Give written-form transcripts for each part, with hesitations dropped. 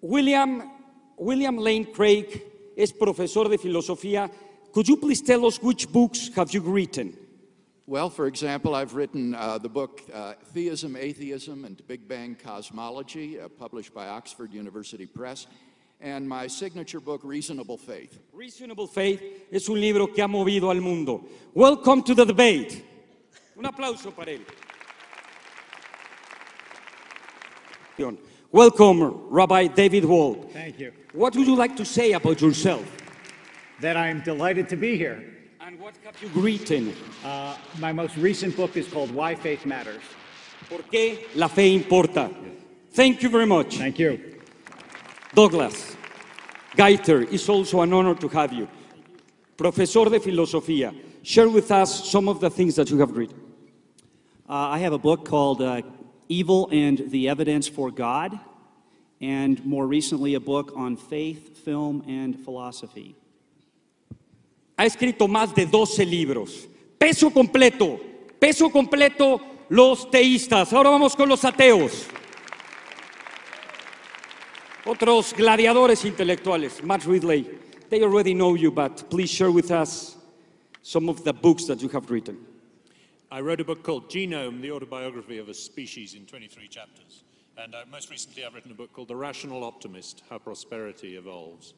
William Lane Craig es profesor de filosofía. Could you please tell us which books have you written? Well, for example, I've written the book Theism, Atheism, and Big Bang Cosmology, published by Oxford University Press, and my signature book, Reasonable Faith. Reasonable Faith es un libro que ha movido al mundo. Welcome to the debate. Un aplauso para él. Welcome, Rabbi David Wald. Thank you. What would you like to say about yourself? That I'm delighted to be here. And what have you written? My most recent book is called Why Faith Matters. ¿Por qué la fe importa? Thank you very much. Thank you. Douglas Geiter, it's also an honor to have you. Profesor de Filosofía, share with us some of the things that you have written. I have a book called Evil and the Evidence for God, and more recently a book on faith, film, and philosophy. Ha escrito más de 12 libros. Peso completo, los teístas. Ahora vamos con los ateos. Otros gladiadores intelectuales. Matt Ridley, they already know you, but please share with us some of the books that you have written. I wrote a book called Genome, the autobiography of a species, in 23 chapters. And most recently I've written a book called The Rational Optimist, How Prosperity Evolves.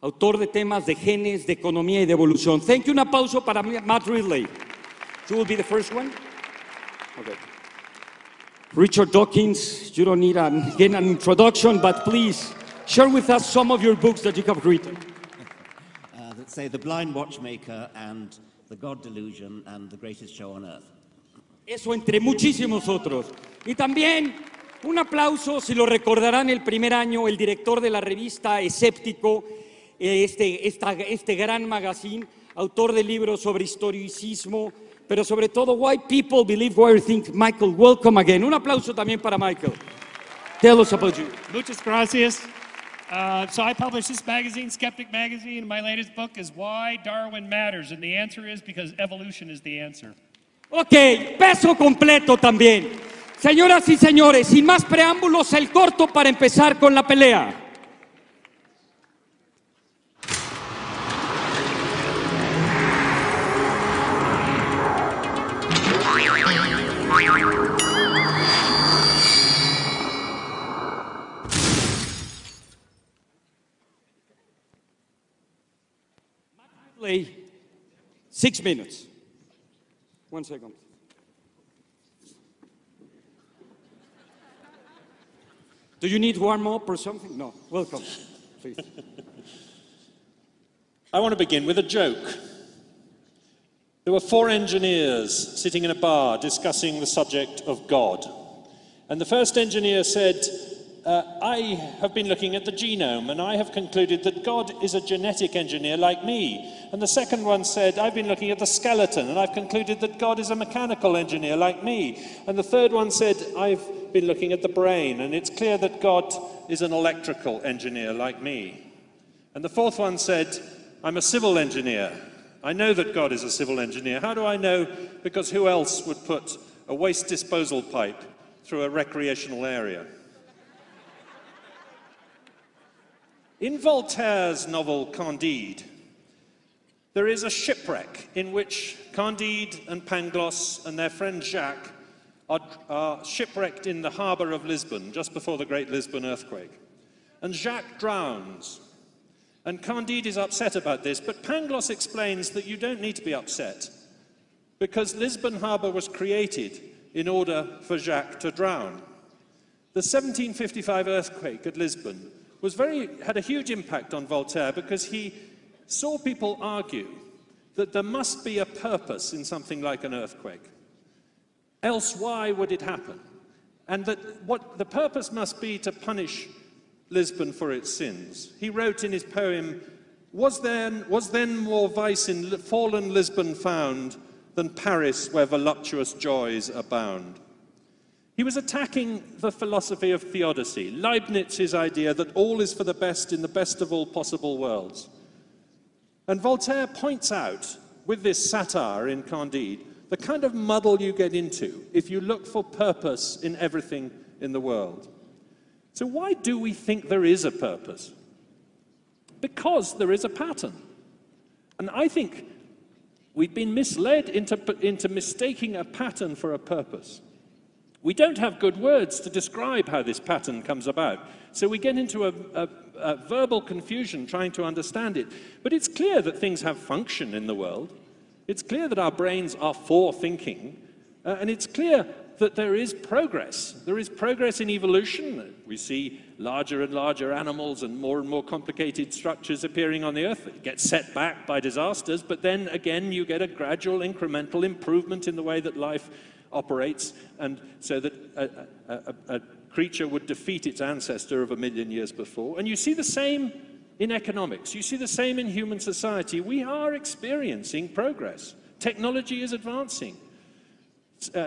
Autor de temas de genes, de economía y de evolución. Thank you. Un aplauso para Matt Ridley. You will be the first one? Okay. Richard Dawkins, you don't need an introduction, but please share with us some of your books that you have written. That say The Blind Watchmaker and The God Delusion and The Greatest Show on Earth. Eso entre muchísimos otros. Y también un aplauso, si lo recordarán, el primer año, el director de la revista Escéptico, este gran magazine, autor de libros sobre historicismo, pero sobre todo Why People Believe What They Think. Michael, welcome again. Un aplauso también para Michael. Tell us about you. Muchas gracias. So I published this magazine, Skeptic Magazine, and my latest book is Why Darwin Matters, and the answer is because evolution is the answer. Ok, peso completo también. Señoras y señores, sin más preámbulos, el corto para empezar con la pelea. Play 6 minutes. 1 second. Do you need warm up or something? No. Welcome, please. I want to begin with a joke. There were 4 engineers sitting in a bar discussing the subject of God. And the first engineer said, I have been looking at the genome and I have concluded that God is a genetic engineer like me. And the second one said, I've been looking at the skeleton and I've concluded that God is a mechanical engineer like me. And the third one said, I've been looking at the brain and it's clear that God is an electrical engineer like me. And the fourth one said, I'm a civil engineer. I know that God is a civil engineer. How do I know? Because who else would put a waste disposal pipe through a recreational area? In Voltaire's novel Candide, there is a shipwreck in which Candide and Pangloss and their friend Jacques are shipwrecked in the harbour of Lisbon just before the Great Lisbon earthquake. And Jacques drowns. And Candide is upset about this, but Pangloss explains that you don't need to be upset because Lisbon harbour was created in order for Jacques to drown. The 1755 earthquake at Lisbon had a huge impact on Voltaire because he saw people argue that there must be a purpose in something like an earthquake. Else why would it happen? And that what the purpose must be to punish Lisbon for its sins. He wrote in his poem, was then more vice in fallen Lisbon found than Paris where voluptuous joys abound. He was attacking the philosophy of theodicy, Leibniz's idea that all is for the best in the best of all possible worlds. And Voltaire points out, with this satire in Candide, the kind of muddle you get into if you look for purpose in everything in the world. So why do we think there is a purpose? Because there is a pattern. And I think we've been misled into mistaking a pattern for a purpose. We don't have good words to describe how this pattern comes about. So we get into a verbal confusion trying to understand it. But it's clear that things have function in the world. It's clear that our brains are for thinking. And it's clear that there is progress. There is progress in evolution. We see larger and larger animals and more complicated structures appearing on the Earth. It gets set back by disasters, but then again you get a gradual incremental improvement in the way that life operates, and so that a creature would defeat its ancestor of 1 million years before. And you see the same in economics. You see the same in human society. We are experiencing progress. Technology is advancing.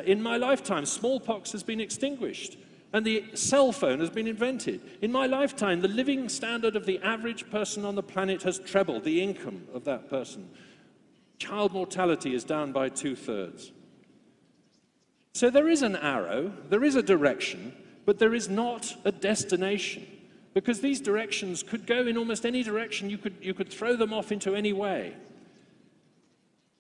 In my lifetime, smallpox has been extinguished, and the cell phone has been invented. In my lifetime, the living standard of the average person on the planet has trebled, the income of that person. Child mortality is down by 2/3. So there is an arrow, there is a direction, but there is not a destination, because these directions could go in almost any direction. You could throw them off into any way.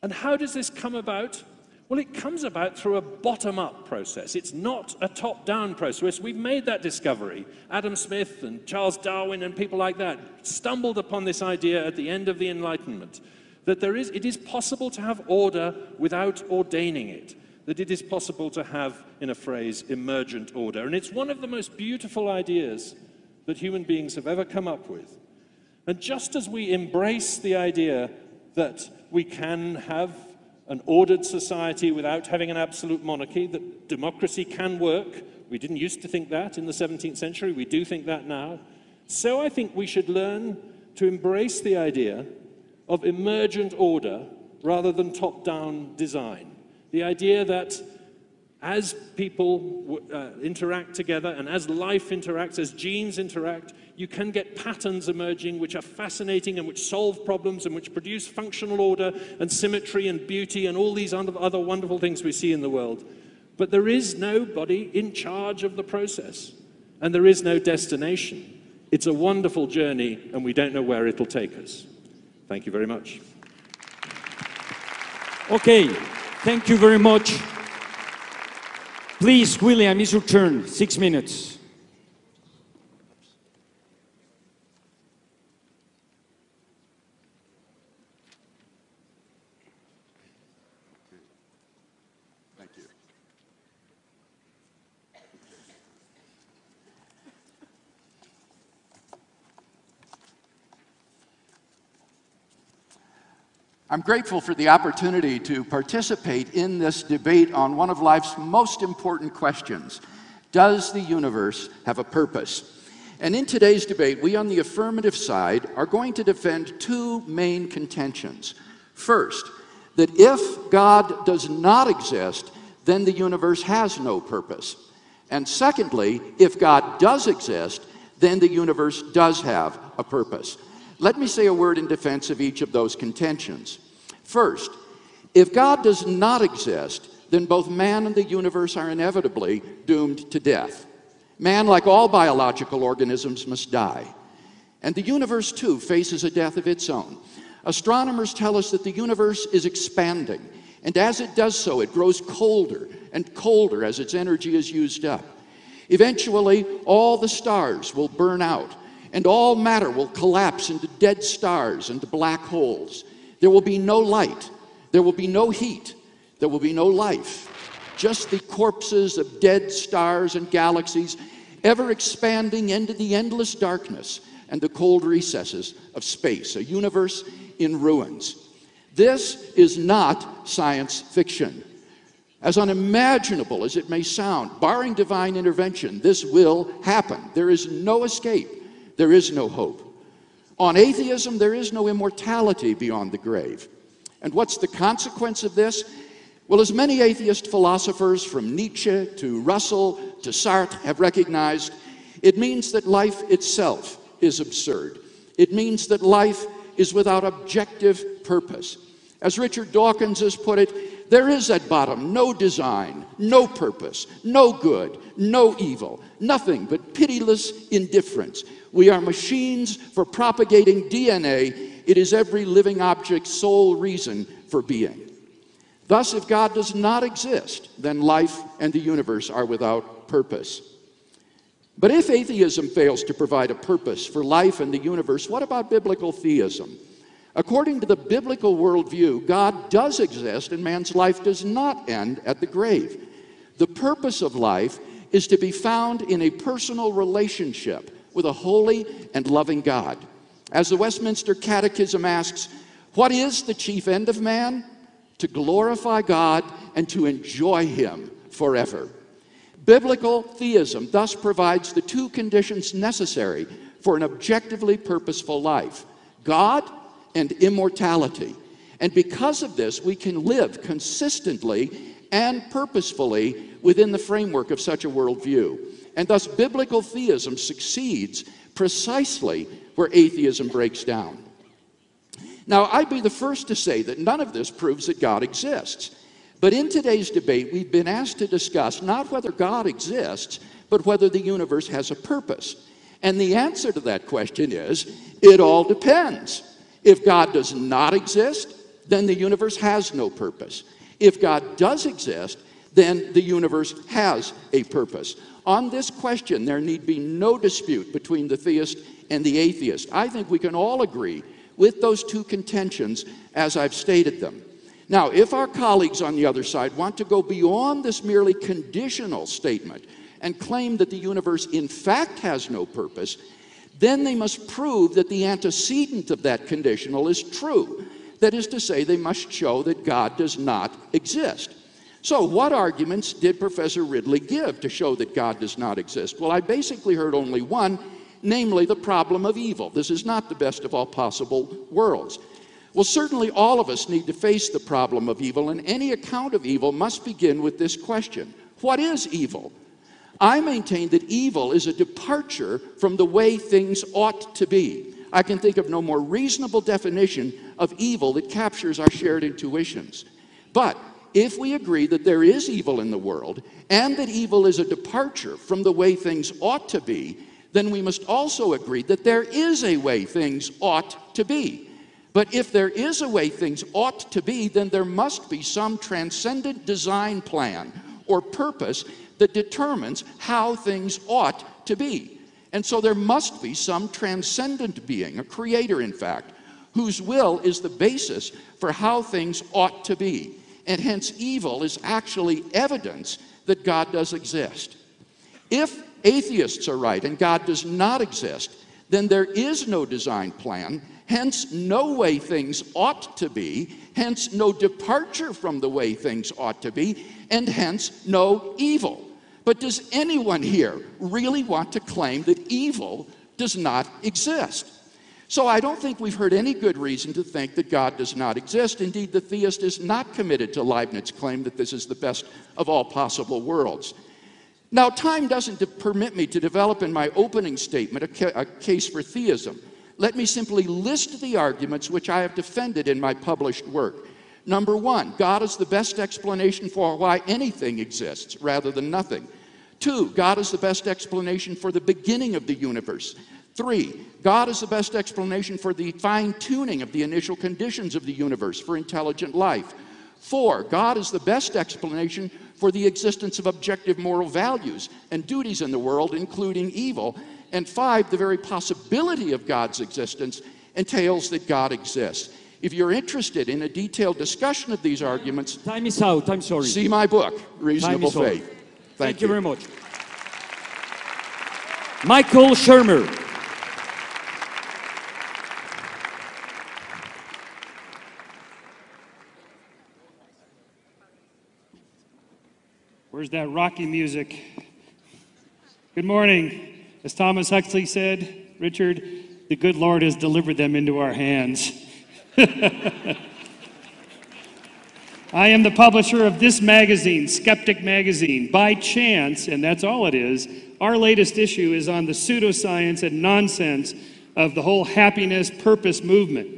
And how does this come about? Well, it comes about through a bottom-up process. It's not a top-down process. We've made that discovery. Adam Smith and Charles Darwin and people like that stumbled upon this idea at the end of the Enlightenment, that it is possible to have order without ordaining it, that it is possible to have, in a phrase, emergent order. And it's one of the most beautiful ideas that human beings have ever come up with. And just as we embrace the idea that we can have an ordered society without having an absolute monarchy, that democracy can work. We didn't used to think that in the 17th century. We do think that now. So I think we should learn to embrace the idea of emergent order rather than top-down design. The idea that as people interact together and as life interacts, as genes interact, you can get patterns emerging which are fascinating and which solve problems and which produce functional order and symmetry and beauty and all these other wonderful things we see in the world. But there is nobody in charge of the process, and there is no destination. It's a wonderful journey, and we don't know where it'll take us. Thank you very much. Okay, thank you very much. Please, William, it's your turn. 6 minutes. Thank you. I'm grateful for the opportunity to participate in this debate on one of life's most important questions. Does the universe have a purpose? And in today's debate, we on the affirmative side are going to defend two main contentions. First, that if God does not exist, then the universe has no purpose. And secondly, if God does exist, then the universe does have a purpose. Let me say a word in defense of each of those contentions. First, if God does not exist, then both man and the universe are inevitably doomed to death. Man, like all biological organisms, must die. And the universe, too, faces a death of its own. Astronomers tell us that the universe is expanding, and as it does so, it grows colder and colder as its energy is used up. Eventually, all the stars will burn out, and all matter will collapse into dead stars and black holes. There will be no light, there will be no heat, there will be no life. Just the corpses of dead stars and galaxies, ever expanding into the endless darkness and the cold recesses of space, a universe in ruins. This is not science fiction. As unimaginable as it may sound, barring divine intervention, this will happen. There is no escape. There is no hope. On atheism, there is no immortality beyond the grave. And what's the consequence of this? Well, as many atheist philosophers from Nietzsche to Russell to Sartre have recognized, it means that life itself is absurd. It means that life is without objective purpose. As Richard Dawkins has put it, There is at bottom no design, no purpose, no good, no evil, nothing but pitiless indifference. We are machines for propagating DNA. It is every living object's sole reason for being. Thus, if God does not exist, then life and the universe are without purpose. But if atheism fails to provide a purpose for life and the universe, what about biblical theism? According to the biblical worldview, God does exist and man's life does not end at the grave. The purpose of life is to be found in a personal relationship with a holy and loving God. As the Westminster Catechism asks, what is the chief end of man? To glorify God and to enjoy Him forever. Biblical theism thus provides the two conditions necessary for an objectively purposeful life: God and immortality. And because of this, we can live consistently and purposefully within the framework of such a worldview. And thus, biblical theism succeeds precisely where atheism breaks down. Now, I'd be the first to say that none of this proves that God exists. But in today's debate, we've been asked to discuss not whether God exists, but whether the universe has a purpose. And the answer to that question is, it all depends. If God does not exist, then the universe has no purpose. If God does exist, then the universe has a purpose. On this question, there need be no dispute between the theist and the atheist. I think we can all agree with those two contentions as I've stated them. Now, if our colleagues on the other side want to go beyond this merely conditional statement and claim that the universe in fact has no purpose, then they must prove that the antecedent of that conditional is true. That is to say, they must show that God does not exist. So what arguments did Professor Ridley give to show that God does not exist? Well, I basically heard only one, namely the problem of evil. This is not the best of all possible worlds. Well, certainly all of us need to face the problem of evil, and any account of evil must begin with this question: what is evil? I maintain that evil is a departure from the way things ought to be. I can think of no more reasonable definition of evil that captures our shared intuitions. But if we agree that there is evil in the world, and that evil is a departure from the way things ought to be, then we must also agree that there is a way things ought to be. But if there is a way things ought to be, then there must be some transcendent design plan or purpose that determines how things ought to be. And so there must be some transcendent being, a creator in fact, whose will is the basis for how things ought to be. And hence evil is actually evidence that God does exist. If atheists are right and God does not exist, then there is no design plan, hence no way things ought to be, hence no departure from the way things ought to be, and hence no evil. But does anyone here really want to claim that evil does not exist? So I don't think we've heard any good reason to think that God does not exist. Indeed, the theist is not committed to Leibniz's claim that this is the best of all possible worlds. Now, time doesn't permit me to develop in my opening statement a case for theism. Let me simply list the arguments which I have defended in my published work. Number one, God is the best explanation for why anything exists rather than nothing. 2, God is the best explanation for the beginning of the universe. 3, God is the best explanation for the fine-tuning of the initial conditions of the universe for intelligent life. 4, God is the best explanation for the existence of objective moral values and duties in the world, including evil. And 5, the very possibility of God's existence entails that God exists. If you're interested in a detailed discussion of these arguments, Time is out, I'm sorry. see my book, Reasonable Time is Faith. over. Thank you very much. Michael Shermer. Where's that Rocky music? Good morning. As Thomas Huxley said, Richard, the good Lord has delivered them into our hands. I am the publisher of this magazine, Skeptic Magazine. By chance, and that's all it is, our latest issue is on the pseudoscience and nonsense of the whole happiness purpose movement.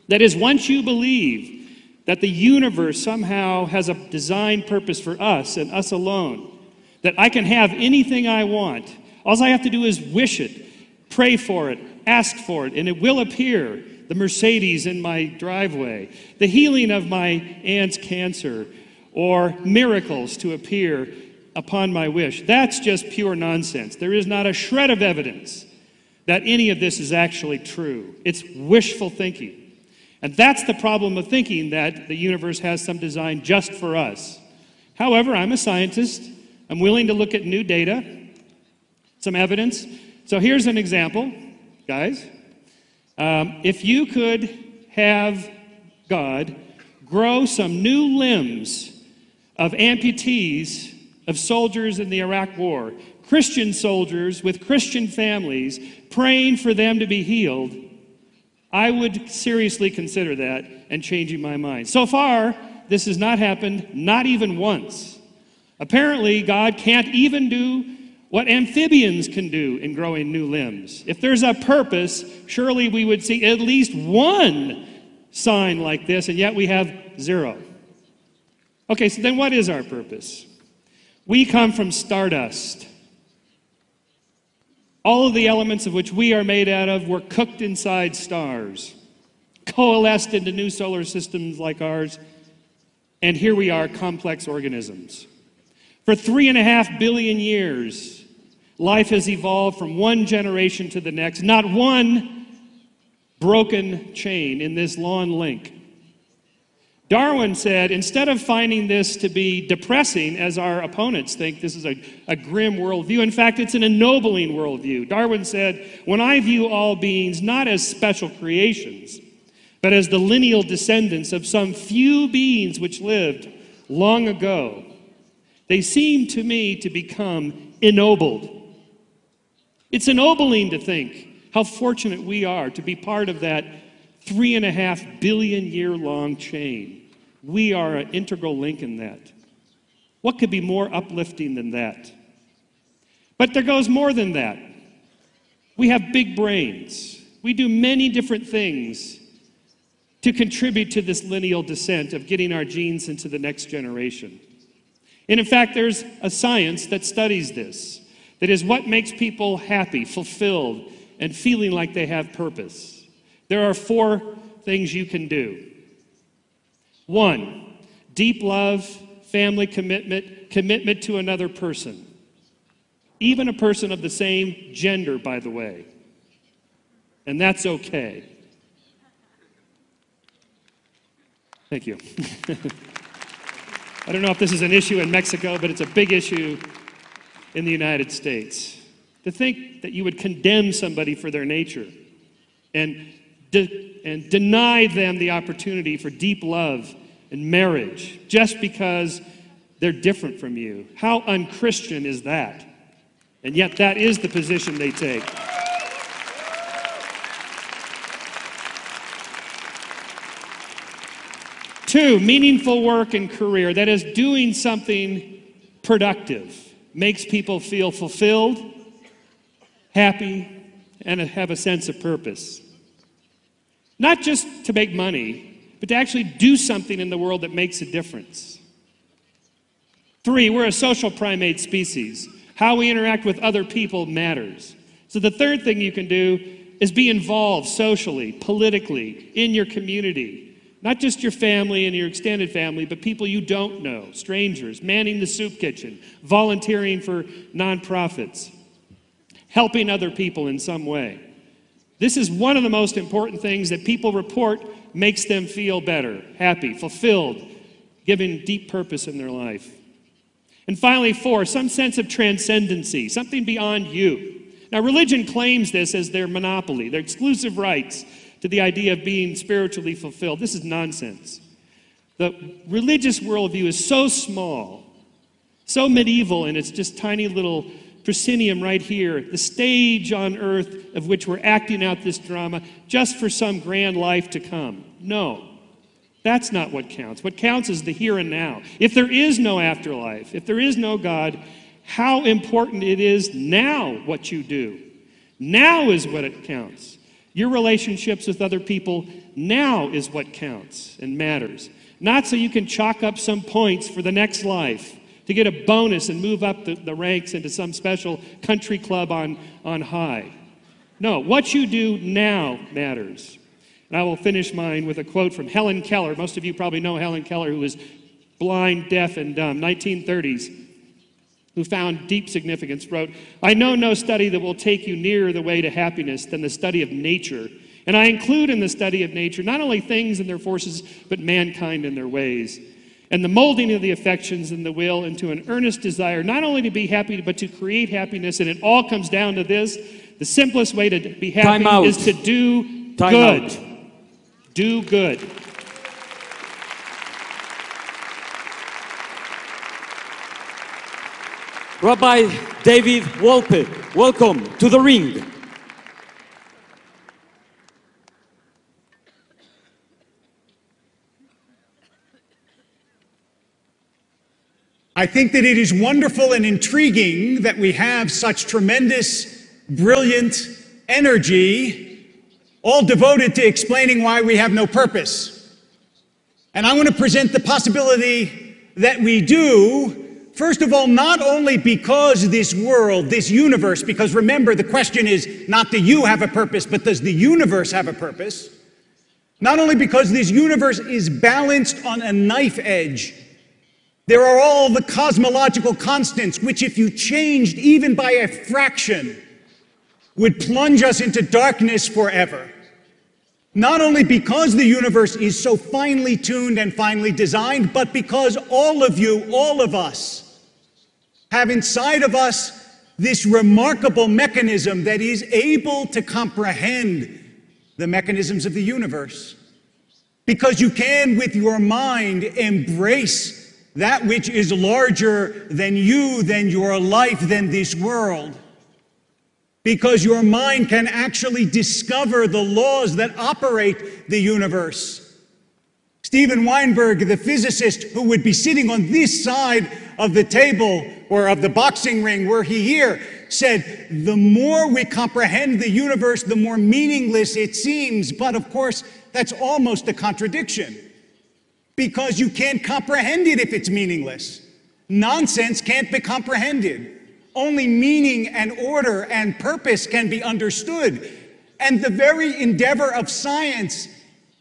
That is, once you believe that the universe somehow has a design purpose for us and us alone, that I can have anything I want. All I have to do is wish it, pray for it, ask for it, and it will appear. The Mercedes in my driveway, the healing of my aunt's cancer, or miracles to appear upon my wish. That's just pure nonsense. There is not a shred of evidence that any of this is actually true. It's wishful thinking. And that's the problem of thinking that the universe has some design just for us. However, I'm a scientist. I'm willing to look at new data, some evidence. So here's an example, guys. If you could have God grow some new limbs of amputees of soldiers in the Iraq War, Christian soldiers with Christian families, praying for them to be healed, I would seriously consider that and changing my mind. So far, this has not happened, not even once. Apparently, God can't even do what amphibians can do in growing new limbs. If there's a purpose, surely we would see at least one sign like this, and yet we have zero. Okay, so then what is our purpose? We come from stardust. All of the elements of which we are made out of were cooked inside stars, coalesced into new solar systems like ours, and here we are, complex organisms. For 3.5 billion years, life has evolved from one generation to the next, not one broken chain in this long link. Darwin said, instead of finding this to be depressing, as our opponents think this is a grim worldview, in fact, it's an ennobling worldview. Darwin said, when I view all beings not as special creations, but as the lineal descendants of some few beings which lived long ago, they seem to me to become ennobled. It's ennobling to think how fortunate we are to be part of that 3.5 billion year long chain. We are an integral link in that. What could be more uplifting than that? But there goes more than that. We have big brains. We do many different things to contribute to this lineal descent of getting our genes into the next generation. And in fact, there's a science that studies this. That is what makes people happy, fulfilled, and feeling like they have purpose. There are 4 things you can do. 1, deep love, family commitment to another person. Even a person of the same gender, by the way. And that's okay. Thank you. I don't know if this is an issue in Mexico, but it's a big issue in the United States. To think that you would condemn somebody for their nature and deny them the opportunity for deep love and marriage just because they're different from you. How unchristian is that? And yet that is the position they take. Two, meaningful work and career. That is doing something productive. Makes people feel fulfilled, happy, and have a sense of purpose. Not just to make money, but to actually do something in the world that makes a difference. 3, we're a social primate species. How we interact with other people matters. So the third thing you can do is be involved socially, politically, in your community. Not just your family and your extended family, but people you don't know, strangers, manning the soup kitchen, volunteering for nonprofits, helping other people in some way. This is one of the most important things that people report makes them feel better, happy, fulfilled, giving deep purpose in their life. And finally, 4, some sense of transcendency, something beyond you. Now, religion claims this as their monopoly, their exclusive rights to the idea of being spiritually fulfilled. This is nonsense. The religious worldview is so small, so medieval, and it's just tiny little proscenium right here, the stage on earth of which we're acting out this drama just for some grand life to come. No, that's not what counts. What counts is the here and now. If there is no afterlife, if there is no God, how important it is now what you do. Now is what it counts. Your relationships with other people now is what counts and matters. not so you can chalk up some points for the next life, to get a bonus and move up the ranks into some special country club on high. No, what you do now matters. And I will finish mine with a quote from Helen Keller. Most of you probably know Helen Keller, who was blind, deaf, and dumb, 1930s, who found deep significance, wrote, "I know no study that will take you nearer the way to happiness than the study of nature. And I include in the study of nature not only things and their forces, but mankind and their ways. And the molding of the affections and the will into an earnest desire, not only to be happy, but to create happiness. And it all comes down to this: the simplest way to be happy is to do good. Do good." Rabbi David Wolpe, welcome to the ring. I think that it is wonderful and intriguing that we have such tremendous, brilliant energy, all devoted to explaining why we have no purpose. And I want to present the possibility that we do. First of all, not only because this world, this universe, because remember, the question is not do you have a purpose, but does the universe have a purpose? Not only because this universe is balanced on a knife edge. There are all the cosmological constants, which if you changed even by a fraction, would plunge us into darkness forever. Not only because the universe is so finely tuned and finely designed, but because all of you, all of us, have inside of us this remarkable mechanism that is able to comprehend the mechanisms of the universe. Because you can, with your mind, embrace that which is larger than you, than your life, than this world. Because your mind can actually discover the laws that operate the universe. Steven Weinberg, the physicist who would be sitting on this side of the table or of the boxing ring were he here, said, the more we comprehend the universe, the more meaningless it seems. But of course, that's almost a contradiction. Because you can't comprehend it if it's meaningless. Nonsense can't be comprehended. Only meaning and order and purpose can be understood. And the very endeavor of science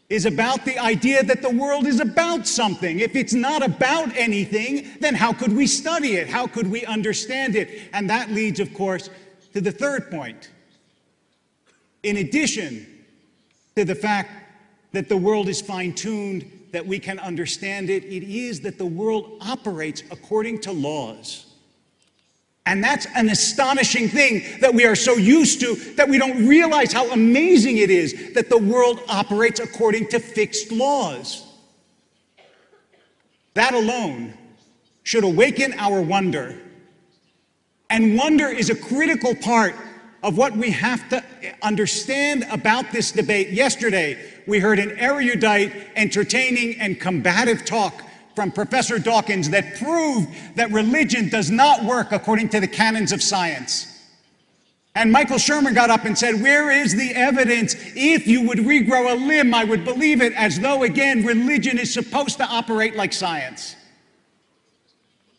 is about the idea that the world is about something. If it's not about anything, then how could we study it? How could we understand it? And that leads, of course, to the third point. In addition to the fact that the world is fine-tuned, that we can understand it, it is that the world operates according to laws. And that's an astonishing thing that we are so used to that we don't realize how amazing it is that the world operates according to fixed laws. That alone should awaken our wonder. And wonder is a critical part of what we have to understand about this debate. Yesterday, we heard an erudite, entertaining, and combative talk from Professor Dawkins that proved that religion does not work according to the canons of science. And Michael Shermer got up and said, where is the evidence? If you would regrow a limb, I would believe it, as though, again, religion is supposed to operate like science.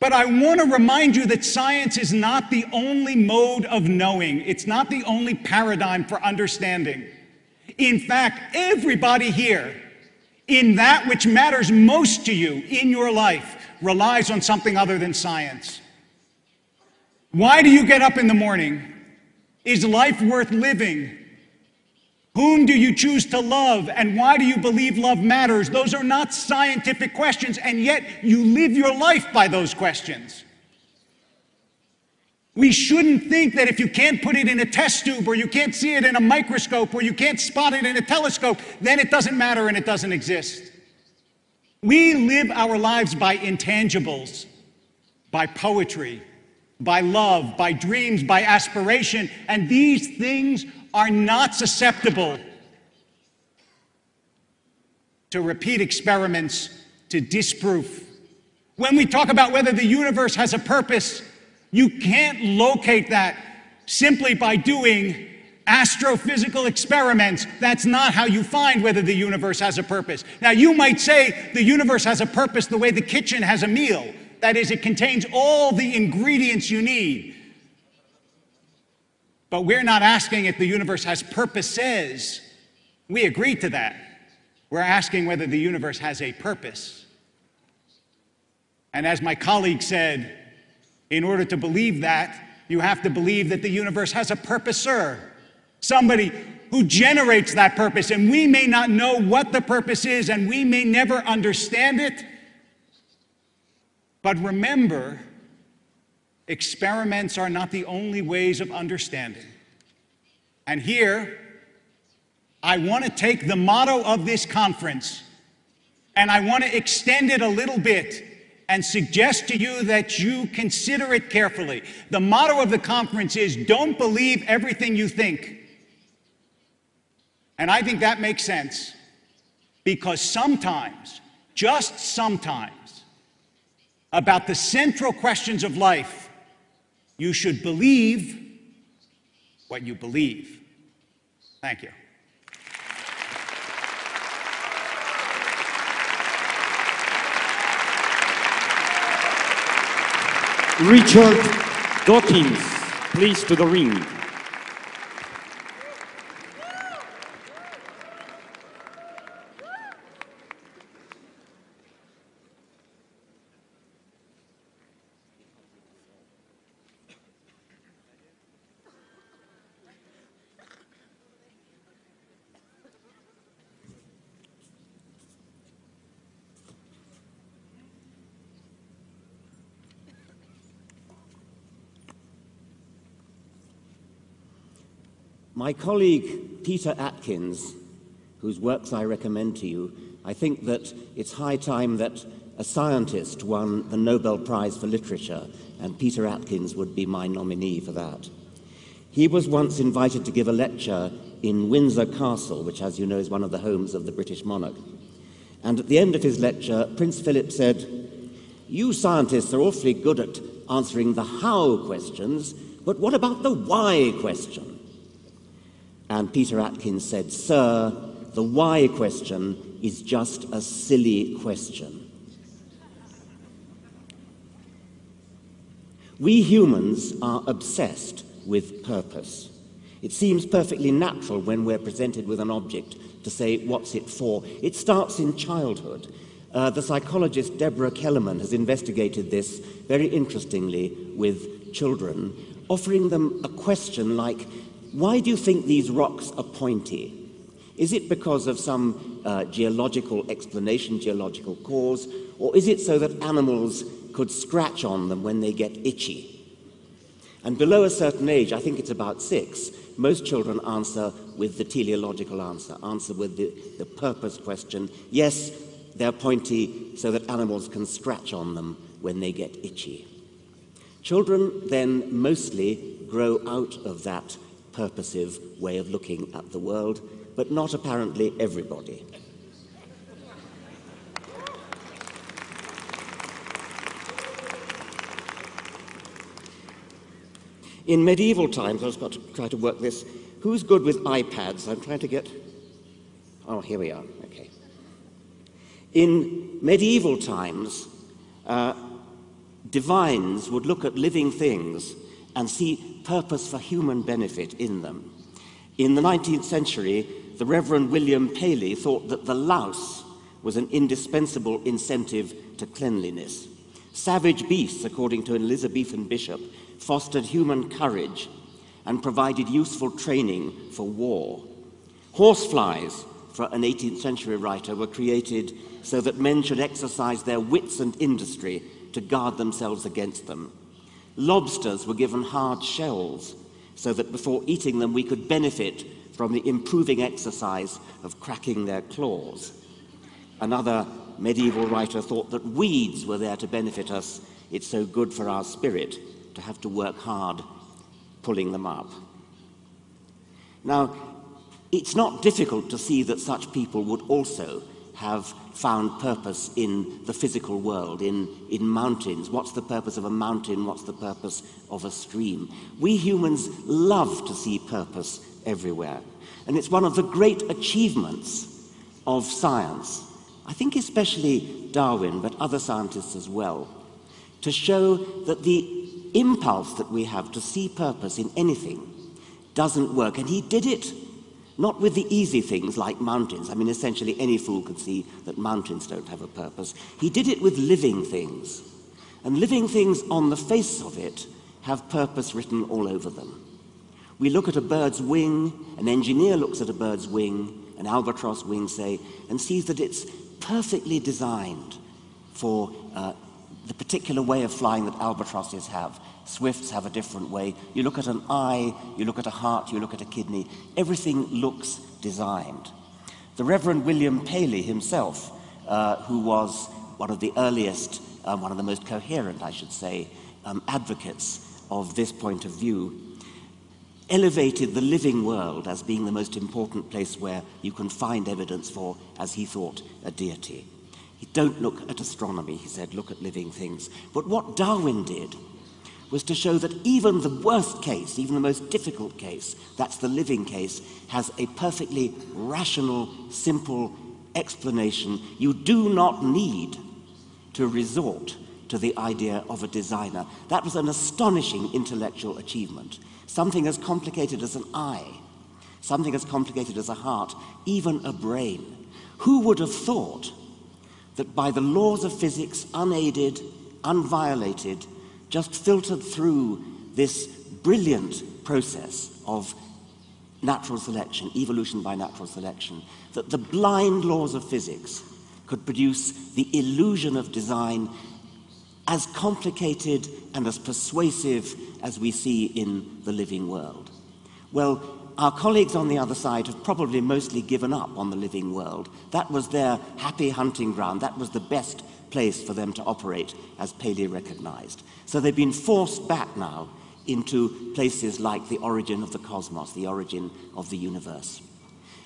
But I want to remind you that science is not the only mode of knowing. It's not the only paradigm for understanding. In fact, everybody here, in that which matters most to you in your life, relies on something other than science. Why do you get up in the morning? Is life worth living? Whom do you choose to love? And why do you believe love matters? Those are not scientific questions, and yet you live your life by those questions. We shouldn't think that if you can't put it in a test tube, or you can't see it in a microscope, or you can't spot it in a telescope, then it doesn't matter and it doesn't exist. We live our lives by intangibles, by poetry, by love, by dreams, by aspiration, and these things are not susceptible to repeat experiments, to disproof. When we talk about whether the universe has a purpose, you can't locate that simply by doing astrophysical experiments, that's not how you find whether the universe has a purpose. Now, you might say the universe has a purpose the way the kitchen has a meal. That is, it contains all the ingredients you need. But we're not asking if the universe has purposes. We agree to that. We're asking whether the universe has a purpose. And as my colleague said, in order to believe that, you have to believe that the universe has a purposer. Somebody who generates that purpose, and we may not know what the purpose is, and we may never understand it. But remember, experiments are not the only ways of understanding. And here, I want to take the motto of this conference, and I want to extend it a little bit and suggest to you that you consider it carefully. The motto of the conference is, don't believe everything you think. And I think that makes sense, because sometimes, just sometimes, about the central questions of life, you should believe what you believe. Thank you. Richard Dawkins, please, to the ring. My colleague Peter Atkins, whose works I recommend to you, I think that it's high time that a scientist won the Nobel Prize for Literature, and Peter Atkins would be my nominee for that. He was once invited to give a lecture in Windsor Castle, which, as you know, is one of the homes of the British monarch. And at the end of his lecture, Prince Philip said, "You scientists are awfully good at answering the how questions, but what about the why question?" And Peter Atkins said, "Sir, the why question is just a silly question." We humans are obsessed with purpose. It seems perfectly natural when we're presented with an object to say, what's it for? It starts in childhood. The psychologist Deborah Kellerman has investigated this very interestingly with children, offering them a question like, why do you think these rocks are pointy? Is it because of some geological explanation, geological cause, or is it so that animals could scratch on them when they get itchy? And below a certain age, I think it's about 6, most children answer with the teleological answer with the purpose question. Yes, they're pointy so that animals can scratch on them when they get itchy. Children then mostly grow out of that purposive way of looking at the world, but not apparently everybody. In medieval times, I was got to try to work this. Who's good with iPads? I'm trying to get... Oh, here we are. Okay. In medieval times, divines would look at living things and see purpose for human benefit in them. In the 19th century, the Reverend William Paley thought that the louse was an indispensable incentive to cleanliness. Savage beasts, according to an Elizabethan bishop, fostered human courage and provided useful training for war. Horseflies, for an 18th century writer, were created so that men should exercise their wits and industry to guard themselves against them. Lobsters were given hard shells so that before eating them we could benefit from the improving exercise of cracking their claws. Another medieval writer thought that weeds were there to benefit us. It's so good for our spirit to have to work hard pulling them up. Now, it's not difficult to see that such people would also have found purpose in the physical world, in mountains. What's the purpose of a mountain? What's the purpose of a stream? We humans love to see purpose everywhere. And it's one of the great achievements of science, I think especially Darwin, but other scientists as well, to show that the impulse that we have to see purpose in anything doesn't work. And he did it not with the easy things like mountains. I mean, essentially any fool could see that mountains don't have a purpose. He did it with living things. And living things on the face of it have purpose written all over them. We look at a bird's wing, an engineer looks at a bird's wing, an albatross wing, say, and sees that it's perfectly designed for the particular way of flying that albatrosses have. Swifts have a different way. You look at an eye, you look at a heart, you look at a kidney. Everything looks designed. The Reverend William Paley himself, who was one of the earliest, one of the most coherent, I should say, advocates of this point of view, elevated the living world as being the most important place where you can find evidence for, as he thought, a deity. Don't look at astronomy, he said, look at living things. But what Darwin did was to show that even the worst case, even the most difficult case, that's the living case, has a perfectly rational, simple explanation. You do not need to resort to the idea of a designer. That was an astonishing intellectual achievement. Something as complicated as an eye, something as complicated as a heart, even a brain. Who would have thought that by the laws of physics, unaided, unviolated, just filtered through this brilliant process of natural selection, evolution by natural selection, that the blind laws of physics could produce the illusion of design as complicated and as persuasive as we see in the living world? Well, our colleagues on the other side have probably mostly given up on the living world. That was their happy hunting ground. That was the best place for them to operate, as Paley recognized. So they've been forced back now into places like the origin of the cosmos, the origin of the universe.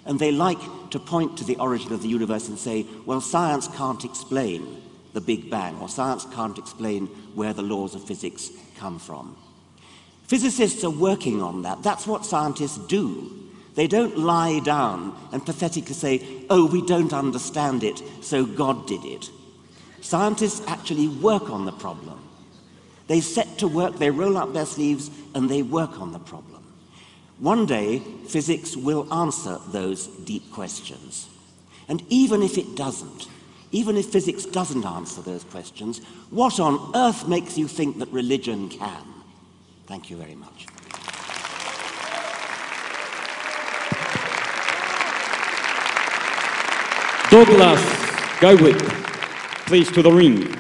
And they like to point to the origin of the universe and say, well, science can't explain the Big Bang, or science can't explain where the laws of physics come from. Physicists are working on that. That's what scientists do. They don't lie down and pathetically say, oh, we don't understand it, so God did it. Scientists actually work on the problem. They set to work, they roll up their sleeves, and they work on the problem. One day, physics will answer those deep questions. And even if it doesn't, even if physics doesn't answer those questions, what on earth makes you think that religion can? Thank you very much. Douglas Guywick, please, to the ring.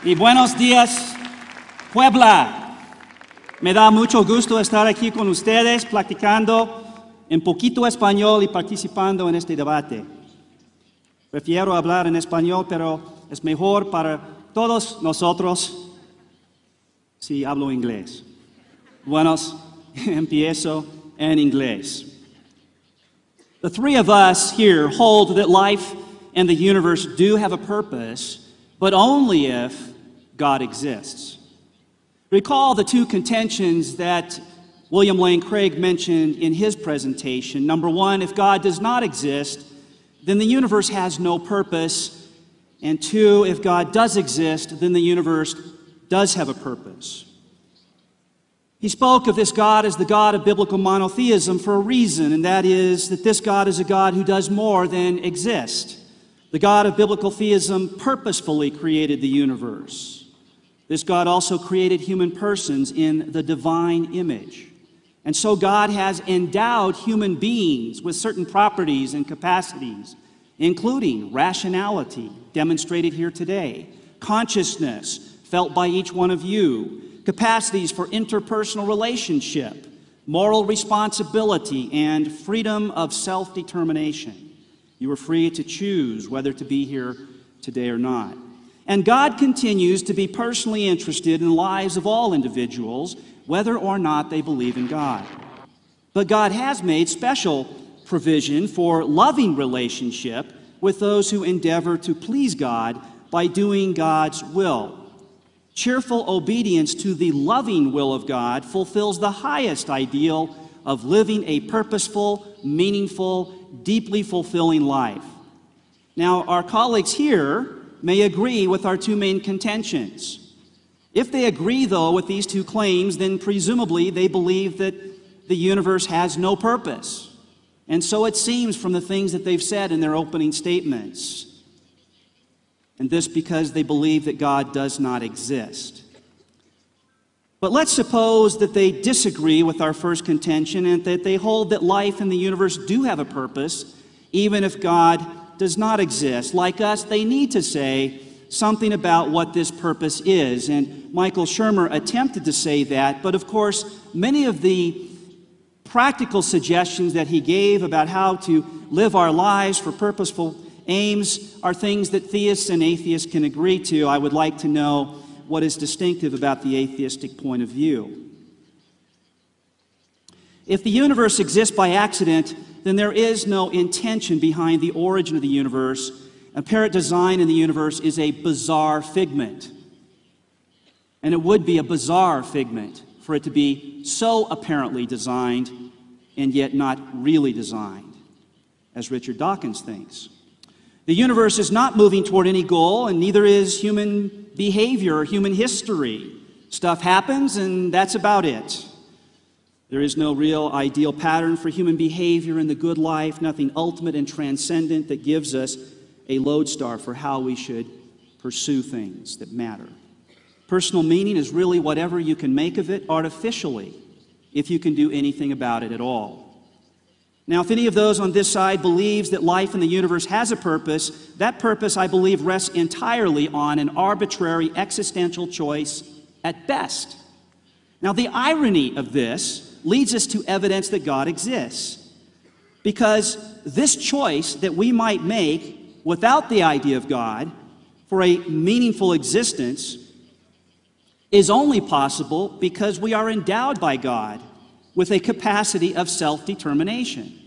Y buenos días, Puebla. Me da mucho gusto estar aquí con ustedes, platicando en poquito español y participando en este debate. Prefiero hablar en español, pero es mejor para todos nosotros si hablo inglés. Buenos, empiezo en inglés. The three of us here hold that life and the universe do have a purpose, but only if God exists. Recall the two contentions that William Lane Craig mentioned in his presentation. Number one, if God does not exist, then the universe has no purpose. And two, if God does exist, then the universe does have a purpose. He spoke of this God as the God of biblical monotheism for a reason, and that is that this God is a God who does more than exist. The God of biblical theism purposefully created the universe. This God also created human persons in the divine image. And so God has endowed human beings with certain properties and capacities, including rationality, demonstrated here today, consciousness, felt by each one of you, capacities for interpersonal relationship, moral responsibility, and freedom of self-determination. You are free to choose whether to be here today or not. And God continues to be personally interested in the lives of all individuals, whether or not they believe in God. But God has made special provision for loving relationship with those who endeavor to please God by doing God's will. Cheerful obedience to the loving will of God fulfills the highest ideal of living a purposeful, meaningful, deeply fulfilling life. Now, our colleagues here may agree with our two main contentions. If they agree, though, with these two claims, then presumably they believe that the universe has no purpose. And so it seems from the things that they've said in their opening statements. And this because they believe that God does not exist. But let's suppose that they disagree with our first contention and that they hold that life and the universe do have a purpose, even if God does not exist. Like us, they need to say something about what this purpose is. And Michael Shermer attempted to say that, but of course, many of the practical suggestions that he gave about how to live our lives for purposeful aims are things that theists and atheists can agree to. I would like to know what is distinctive about the atheistic point of view. If the universe exists by accident, then there is no intention behind the origin of the universe. Apparent design in the universe is a bizarre figment. And it would be a bizarre figment for it to be so apparently designed and yet not really designed, as Richard Dawkins thinks. The universe is not moving toward any goal, and neither is human behavior or human history. Stuff happens, and that's about it. There is no real ideal pattern for human behavior in the good life, nothing ultimate and transcendent that gives us a lodestar for how we should pursue things that matter. Personal meaning is really whatever you can make of it artificially, if you can do anything about it at all. Now, if any of those on this side believes that life in the universe has a purpose, that purpose, I believe, rests entirely on an arbitrary existential choice at best. Now, the irony of this leads us to evidence that God exists, because this choice that we might make without the idea of God for a meaningful existence is only possible because we are endowed by God with a capacity of self-determination.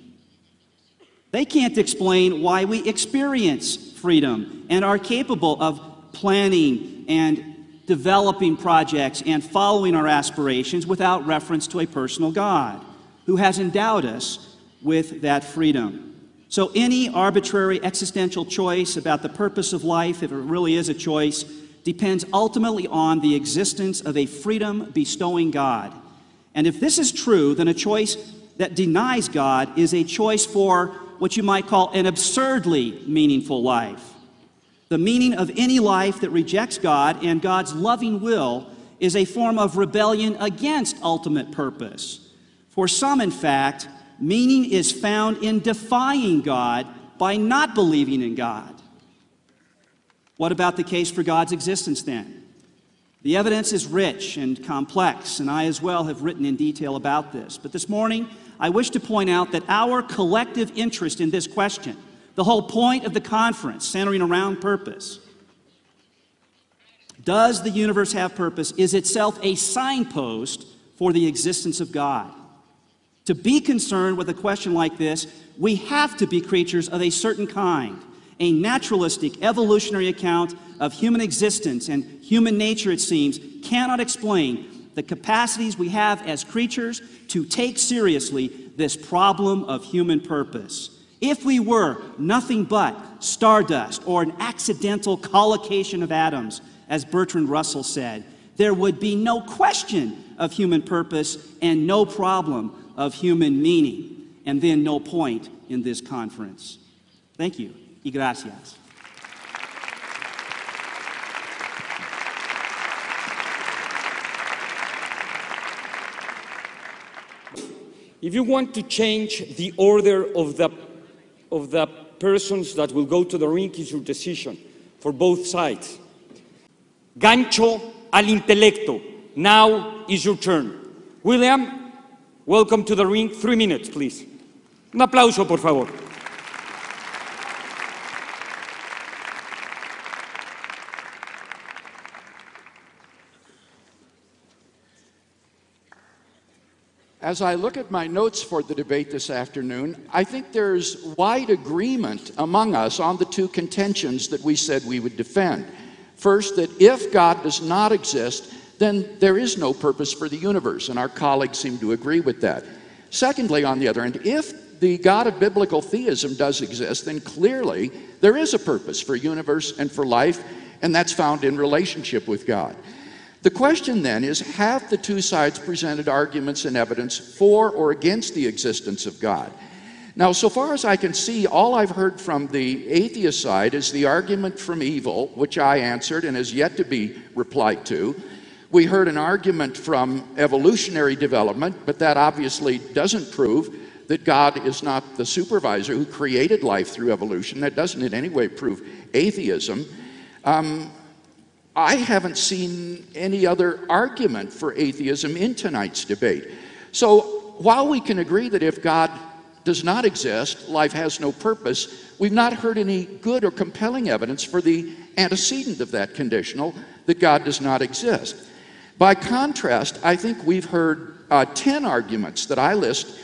They can't explain why we experience freedom and are capable of planning and developing projects and following our aspirations without reference to a personal God who has endowed us with that freedom. So any arbitrary existential choice about the purpose of life, if it really is a choice, depends ultimately on the existence of a freedom-bestowing God. And if this is true, then a choice that denies God is a choice for what you might call an absurdly meaningful life. The meaning of any life that rejects God and God's loving will is a form of rebellion against ultimate purpose. For some, in fact, meaning is found in defying God by not believing in God. What about the case for God's existence then? The evidence is rich and complex, and I as well have written in detail about this. But this morning, I wish to point out that our collective interest in this question, the whole point of the conference centering around purpose, does the universe have purpose, is itself a signpost for the existence of God. To be concerned with a question like this, we have to be creatures of a certain kind. A naturalistic, evolutionary account of human existence and human nature, it seems, cannot explain the capacities we have as creatures to take seriously this problem of human purpose. If we were nothing but stardust or an accidental collocation of atoms, as Bertrand Russell said, there would be no question of human purpose and no problem of human meaning, and then no point in this conference. Thank you. Y gracias. If you want to change the order of the persons that will go to the ring, is your decision for both sides. Gancho al intelecto. Now is your turn. William, welcome to the ring. 3 minutes, please. Un aplauso, por favor. As I look at my notes for the debate this afternoon, I think there's wide agreement among us on the two contentions that we said we would defend. First, that if God does not exist, then there is no purpose for the universe, and our colleagues seem to agree with that. Secondly, on the other hand, if the God of biblical theism does exist, then clearly there is a purpose for universe and for life, and that's found in relationship with God. The question then is, have the two sides presented arguments and evidence for or against the existence of God? Now, so far as I can see, all I've heard from the atheist side is the argument from evil, which I answered and has yet to be replied to. We heard an argument from evolutionary development, but that obviously doesn't prove that God is not the supervisor who created life through evolution. That doesn't in any way prove atheism. I haven't seen any other argument for atheism in tonight's debate. So while we can agree that if God does not exist, life has no purpose, we've not heard any good or compelling evidence for the antecedent of that conditional, that God does not exist. By contrast, I think we've heard 10 arguments that I list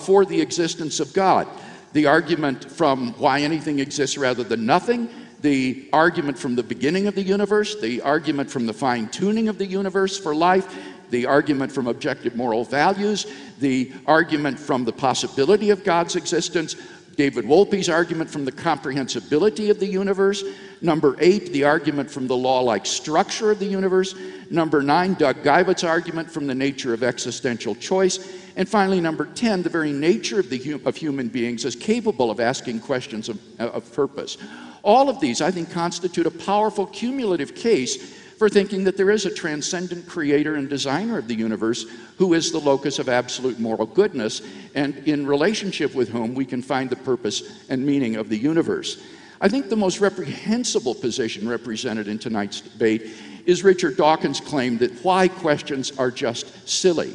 for the existence of God. The argument from why anything exists rather than nothing, the argument from the beginning of the universe, the argument from the fine-tuning of the universe for life, the argument from objective moral values, the argument from the possibility of God's existence, David Wolpe's argument from the comprehensibility of the universe, number 8, the argument from the law-like structure of the universe, number 9, Doug Geibert's argument from the nature of existential choice, and finally, number 10, the very nature of human beings as capable of asking questions of purpose. All of these, I think, constitute a powerful cumulative case for thinking that there is a transcendent creator and designer of the universe who is the locus of absolute moral goodness, and in relationship with whom we can find the purpose and meaning of the universe. I think the most reprehensible position represented in tonight's debate is Richard Dawkins' claim that why questions are just silly.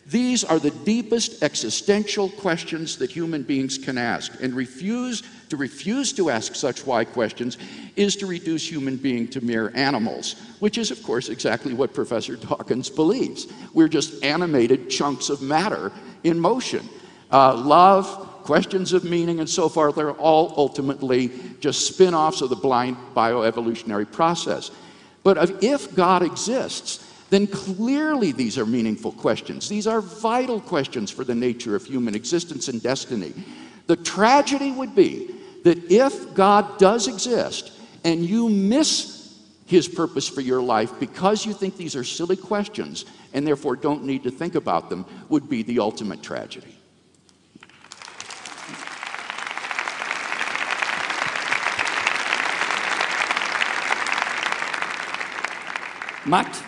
These are the deepest existential questions that human beings can ask, and to refuse to ask such why questions is to reduce human being to mere animals, which is, of course, exactly what Professor Dawkins believes. We're just animated chunks of matter in motion. Love, questions of meaning, and so forth are all ultimately just spin-offs of the blind bioevolutionary process. But if God exists, then clearly these are meaningful questions. These are vital questions for the nature of human existence and destiny. The tragedy would be that if God does exist and you miss his purpose for your life because you think these are silly questions and therefore don't need to think about them, would be the ultimate tragedy. Matt?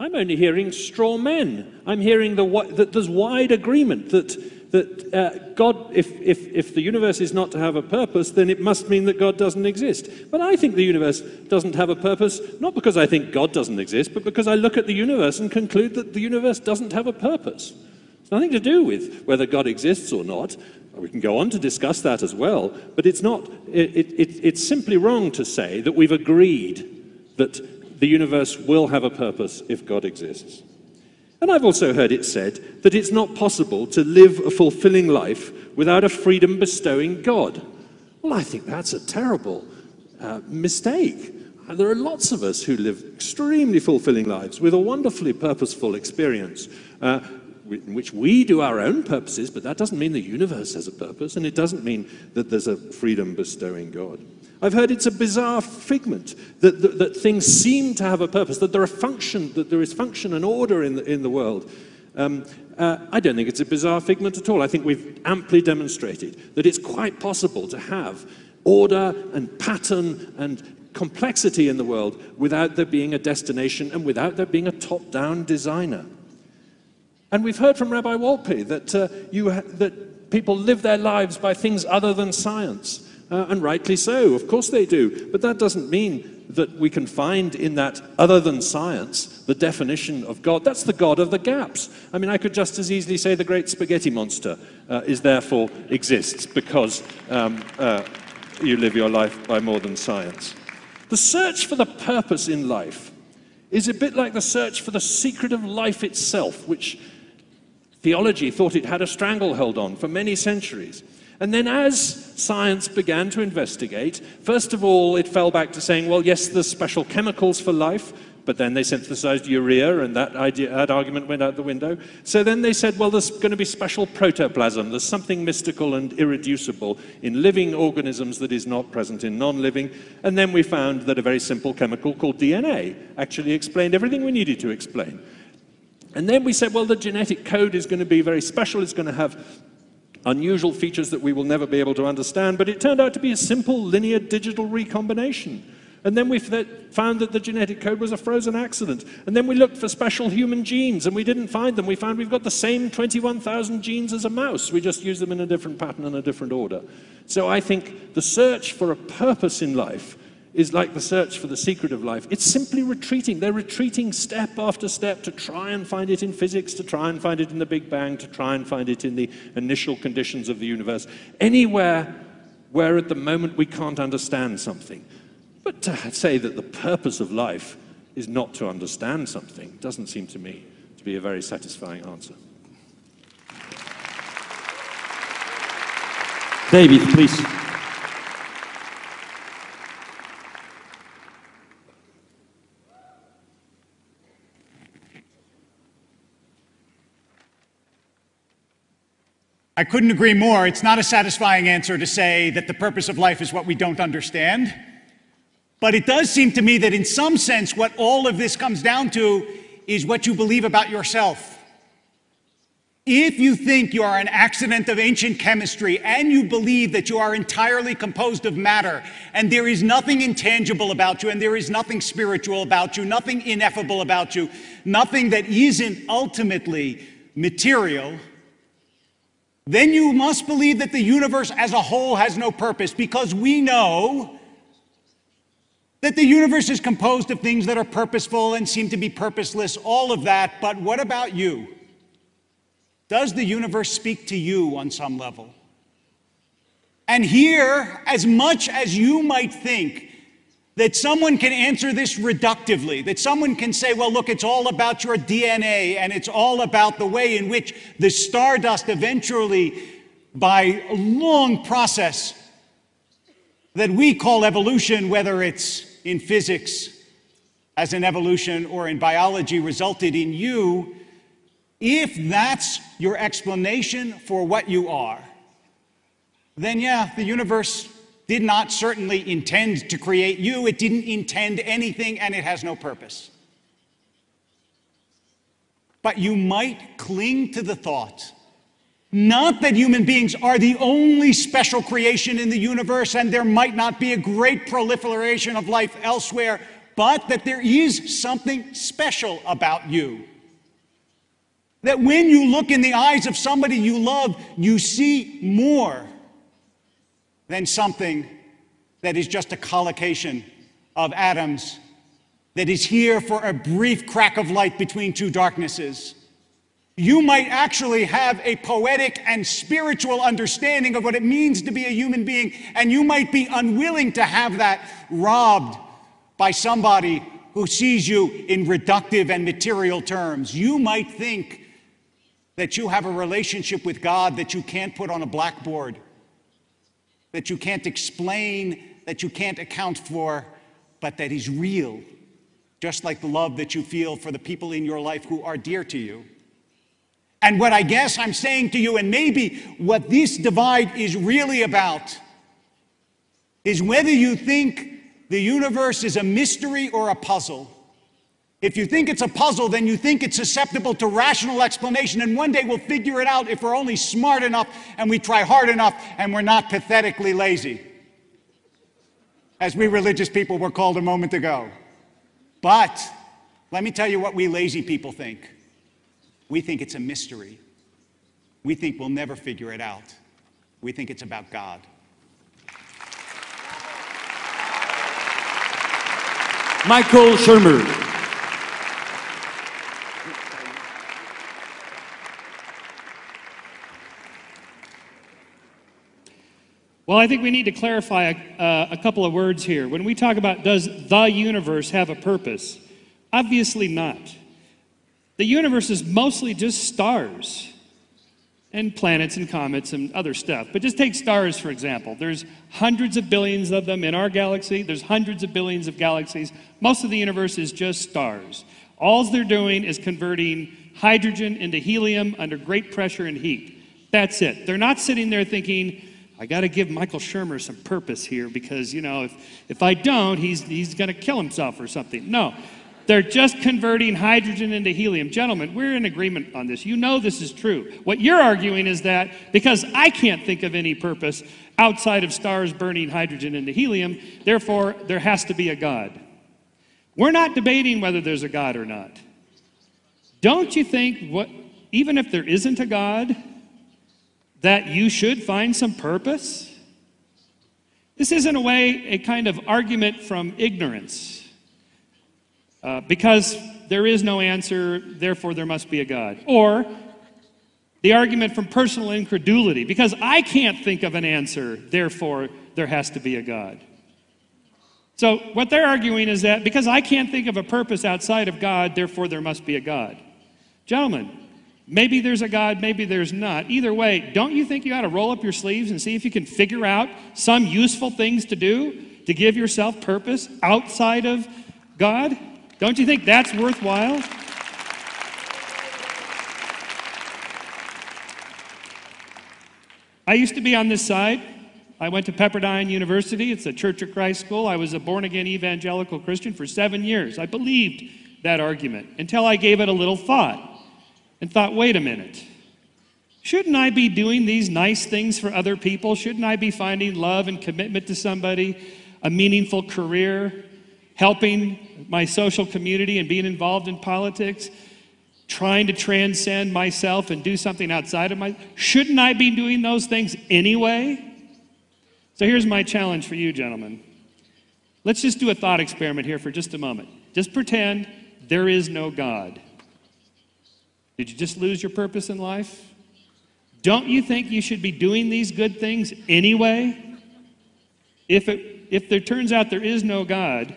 I'm only hearing straw men. I'm hearing that there's wide agreement that God, if the universe is not to have a purpose, then it must mean that God doesn't exist. But I think the universe doesn't have a purpose, not because I think God doesn't exist, but because I look at the universe and conclude that the universe doesn't have a purpose. It's nothing to do with whether God exists or not. We can go on to discuss that as well, but it's not. It's simply wrong to say that we've agreed that the universe will have a purpose if God exists. And I've also heard it said that it's not possible to live a fulfilling life without a freedom-bestowing God. Well, I think that's a terrible mistake. There are lots of us who live extremely fulfilling lives with a wonderfully purposeful experience, in which we do our own purposes, but that doesn't mean the universe has a purpose, and it doesn't mean that there's a freedom-bestowing God. I've heard it's a bizarre figment that things seem to have a purpose, that there is function and order in the world. I don't think it's a bizarre figment at all. I think we've amply demonstrated that it's quite possible to have order and pattern and complexity in the world without there being a destination and without there being a top-down designer. And we've heard from Rabbi Wolpe that people live their lives by things other than science. And rightly so, of course they do. But that doesn't mean that we can find in that, other than science, the definition of God. That's the God of the gaps. I mean, I could just as easily say the great spaghetti monster exists because you live your life by more than science. The search for the purpose in life is a bit like the search for the secret of life itself, which theology thought it had a stranglehold on for many centuries. And then as science began to investigate, first of all, it fell back to saying, well, yes, there's special chemicals for life, but then they synthesized urea, and that argument went out the window. So then they said, well, there's going to be special protoplasm. There's something mystical and irreducible in living organisms that is not present in non-living. And then we found that a very simple chemical called DNA actually explained everything we needed to explain. And then we said, well, the genetic code is going to be very special. It's going to have unusual features that we will never be able to understand. But it turned out to be a simple linear digital recombination. And then we found that the genetic code was a frozen accident. And then we looked for special human genes, and we didn't find them. We found we've got the same 21,000 genes as a mouse. We just use them in a different pattern and a different order. So I think the search for a purpose in life is like the search for the secret of life. It's simply retreating. They're retreating step after step to try and find it in physics, to try and find it in the Big Bang, to try and find it in the initial conditions of the universe. Anywhere where at the moment we can't understand something. But to say that the purpose of life is not to understand something doesn't seem to me to be a very satisfying answer. David, please. I couldn't agree more. It's not a satisfying answer to say that the purpose of life is what we don't understand. But it does seem to me that in some sense what all of this comes down to is what you believe about yourself. If you think you are an accident of ancient chemistry and you believe that you are entirely composed of matter and there is nothing intangible about you and there is nothing spiritual about you, nothing ineffable about you, nothing that isn't ultimately material, then you must believe that the universe as a whole has no purpose, because we know that the universe is composed of things that are purposeful and seem to be purposeless, all of that. But what about you? Does the universe speak to you on some level? And here, as much as you might think that someone can answer this reductively, that someone can say, well, look, it's all about your DNA, and it's all about the way in which the stardust eventually, by a long process that we call evolution, whether it's in physics as an evolution or in biology, resulted in you, if that's your explanation for what you are, then yeah, the universe did not certainly intend to create you. It didn't intend anything, and it has no purpose. But you might cling to the thought, not that human beings are the only special creation in the universe and there might not be a great proliferation of life elsewhere, but that there is something special about you. That when you look in the eyes of somebody you love, you see more than something that is just a collocation of atoms that is here for a brief crack of light between two darknesses. You might actually have a poetic and spiritual understanding of what it means to be a human being, and you might be unwilling to have that robbed by somebody who sees you in reductive and material terms. You might think that you have a relationship with God that you can't put on a blackboard, that you can't explain, that you can't account for, but that is real, just like the love that you feel for the people in your life who are dear to you. And what I guess I'm saying to you, and maybe what this divide is really about, is whether you think the universe is a mystery or a puzzle. If you think it's a puzzle, then you think it's susceptible to rational explanation, and one day we'll figure it out if we're only smart enough and we try hard enough and we're not pathetically lazy, as we religious people were called a moment ago. But let me tell you what we lazy people think. We think it's a mystery. We think we'll never figure it out. We think it's about God. Michael Shermer. Well, I think we need to clarify a couple of words here. When we talk about does the universe have a purpose, obviously not. The universe is mostly just stars and planets and comets and other stuff. But just take stars, for example. There's hundreds of billions of them in our galaxy. There's hundreds of billions of galaxies. Most of the universe is just stars. All they're doing is converting hydrogen into helium under great pressure and heat. That's it. They're not sitting there thinking, I got to give Michael Shermer some purpose here because, you know, if I don't, he's going to kill himself or something. No. They're just converting hydrogen into helium. Gentlemen, we're in agreement on this. You know this is true. What you're arguing is that because I can't think of any purpose outside of stars burning hydrogen into helium, therefore there has to be a God. We're not debating whether there's a God or not. Don't you think, even if there isn't a God, that you should find some purpose? This is in a way a kind of argument from ignorance. Because there is no answer, therefore there must be a God. Or the argument from personal incredulity. Because I can't think of an answer, therefore there has to be a God. So what they're arguing is that because I can't think of a purpose outside of God, therefore there must be a God. Gentlemen, maybe there's a God, maybe there's not. Either way, don't you think you ought to roll up your sleeves and see if you can figure out some useful things to do to give yourself purpose outside of God? Don't you think that's worthwhile? I used to be on this side. I went to Pepperdine University. It's a Church of Christ school. I was a born-again evangelical Christian for 7 years. I believed that argument until I gave it a little thought and thought, wait a minute. Shouldn't I be doing these nice things for other people? Shouldn't I be finding love and commitment to somebody, a meaningful career, helping my social community and being involved in politics, trying to transcend myself and do something outside of myself? Shouldn't I be doing those things anyway? So here's my challenge for you, gentlemen. Let's just do a thought experiment here for just a moment. Just pretend there is no God. Did you just lose your purpose in life? Don't you think you should be doing these good things anyway? If there turns out there is no God,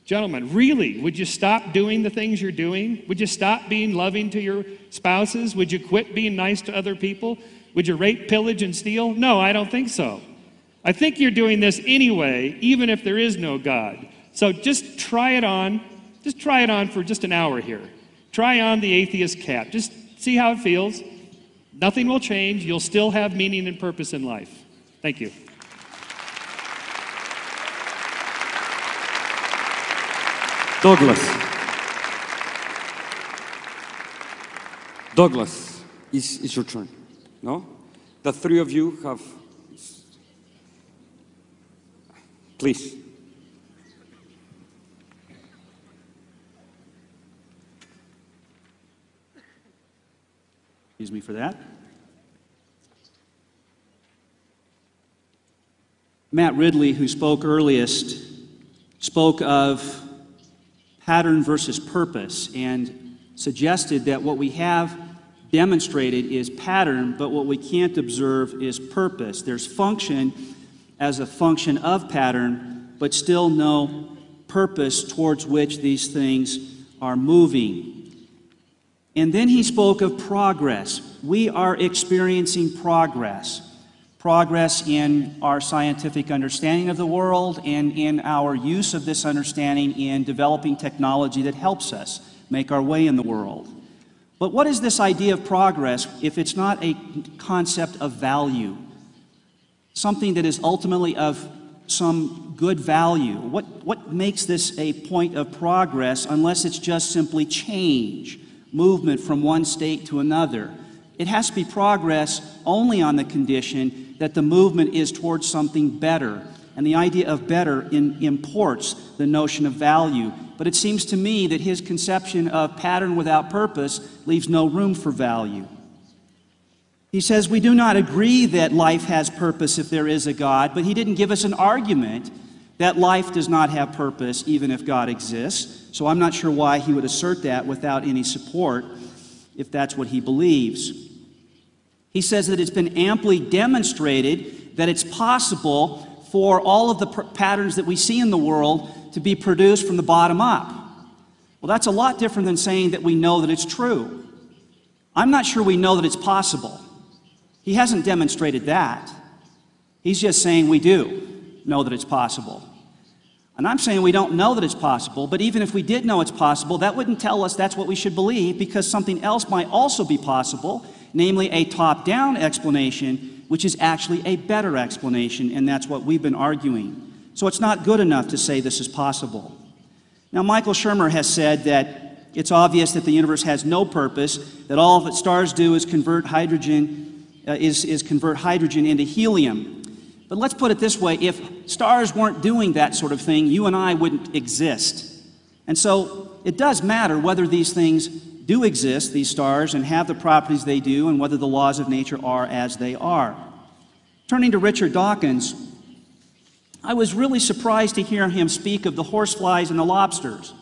gentlemen, really, would you stop doing the things you're doing? Would you stop being loving to your spouses? Would you quit being nice to other people? Would you rape, pillage, and steal? No, I don't think so. I think you're doing this anyway, even if there is no God. So just try it on. Just try it on for just an hour here. Try on the atheist cap. Just see how it feels. Nothing will change. You'll still have meaning and purpose in life. Thank you. Douglas, it's your turn. No? The three of you have... Please. Excuse me for that. Matt Ridley, who spoke earliest, spoke of pattern versus purpose and suggested that what we have demonstrated is pattern, but what we can't observe is purpose. There's function as a function of pattern, but still no purpose towards which these things are moving. And then he spoke of progress. We are experiencing progress. Progress in our scientific understanding of the world and in our use of this understanding in developing technology that helps us make our way in the world. But what is this idea of progress if it's not a concept of value? Something that is ultimately of some good value. What makes this a point of progress unless it's just simply change, movement from one state to another? It has to be progress only on the condition that the movement is towards something better. And the idea of better imports the notion of value. But it seems to me that his conception of pattern without purpose leaves no room for value. He says we do not agree that life has purpose if there is a God, but he didn't give us an argument that life does not have purpose even if God exists. So I'm not sure why he would assert that without any support if that's what he believes. He says that it's been amply demonstrated that it's possible for all of the patterns that we see in the world to be produced from the bottom up. Well, that's a lot different than saying that we know that it's true. I'm not sure we know that it's possible. He hasn't demonstrated that. He's just saying we do know that it's possible. And I'm saying we don't know that it's possible, but even if we did know it's possible, that wouldn't tell us that's what we should believe, because something else might also be possible, namely a top-down explanation, which is actually a better explanation, and that's what we've been arguing. So it's not good enough to say this is possible. Now, Michael Shermer has said that it's obvious that the universe has no purpose, that all that stars do is convert hydrogen, convert hydrogen into helium. But let's put it this way, if stars weren't doing that sort of thing, you and I wouldn't exist. And so it does matter whether these things do exist, these stars, and have the properties they do, and whether the laws of nature are as they are. Turning to Richard Dawkins, I was really surprised to hear him speak of the horseflies and the lobsters,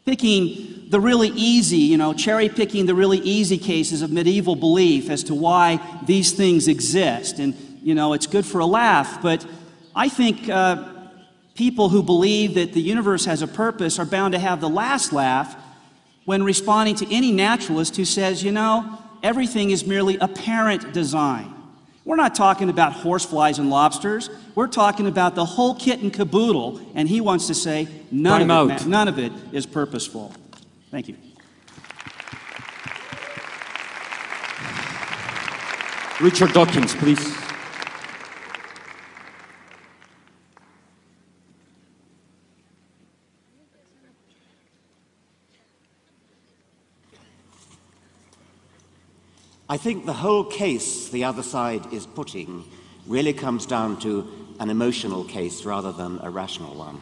picking the really easy, cherry-picking the really easy cases of medieval belief as to why these things exist. And it's good for a laugh, but I think people who believe that the universe has a purpose are bound to have the last laugh when responding to any naturalist who says, everything is merely apparent design. We're not talking about horseflies and lobsters. We're talking about the whole kit and caboodle, and he wants to say none of it is purposeful. Thank you. Richard Dawkins, please. I think the whole case the other side is putting really comes down to an emotional case rather than a rational one.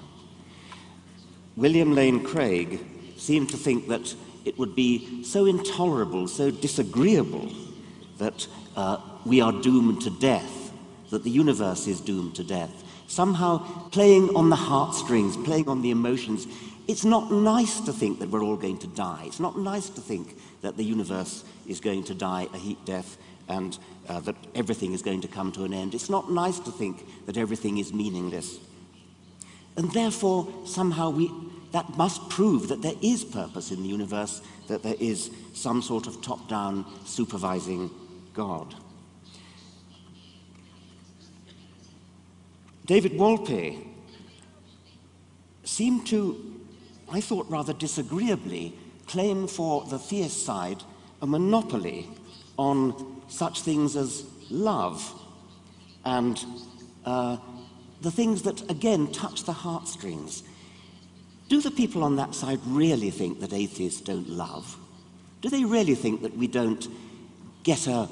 William Lane Craig seemed to think that it would be so intolerable, so disagreeable, that we are doomed to death, that the universe is doomed to death, somehow playing on the heartstrings, playing on the emotions. It's not nice to think that we're all going to die. It's not nice to think that the universe is going to die a heat death and that everything is going to come to an end. It's not nice to think that everything is meaningless. And therefore, somehow that must prove that there is purpose in the universe, that there is some sort of top-down supervising God. David Wolpe seemed to, I thought rather disagreeably, claim for the theist side a monopoly on such things as love and the things that, again, touch the heartstrings. Do the people on that side really think that atheists don't love? Do they really think that we don't get a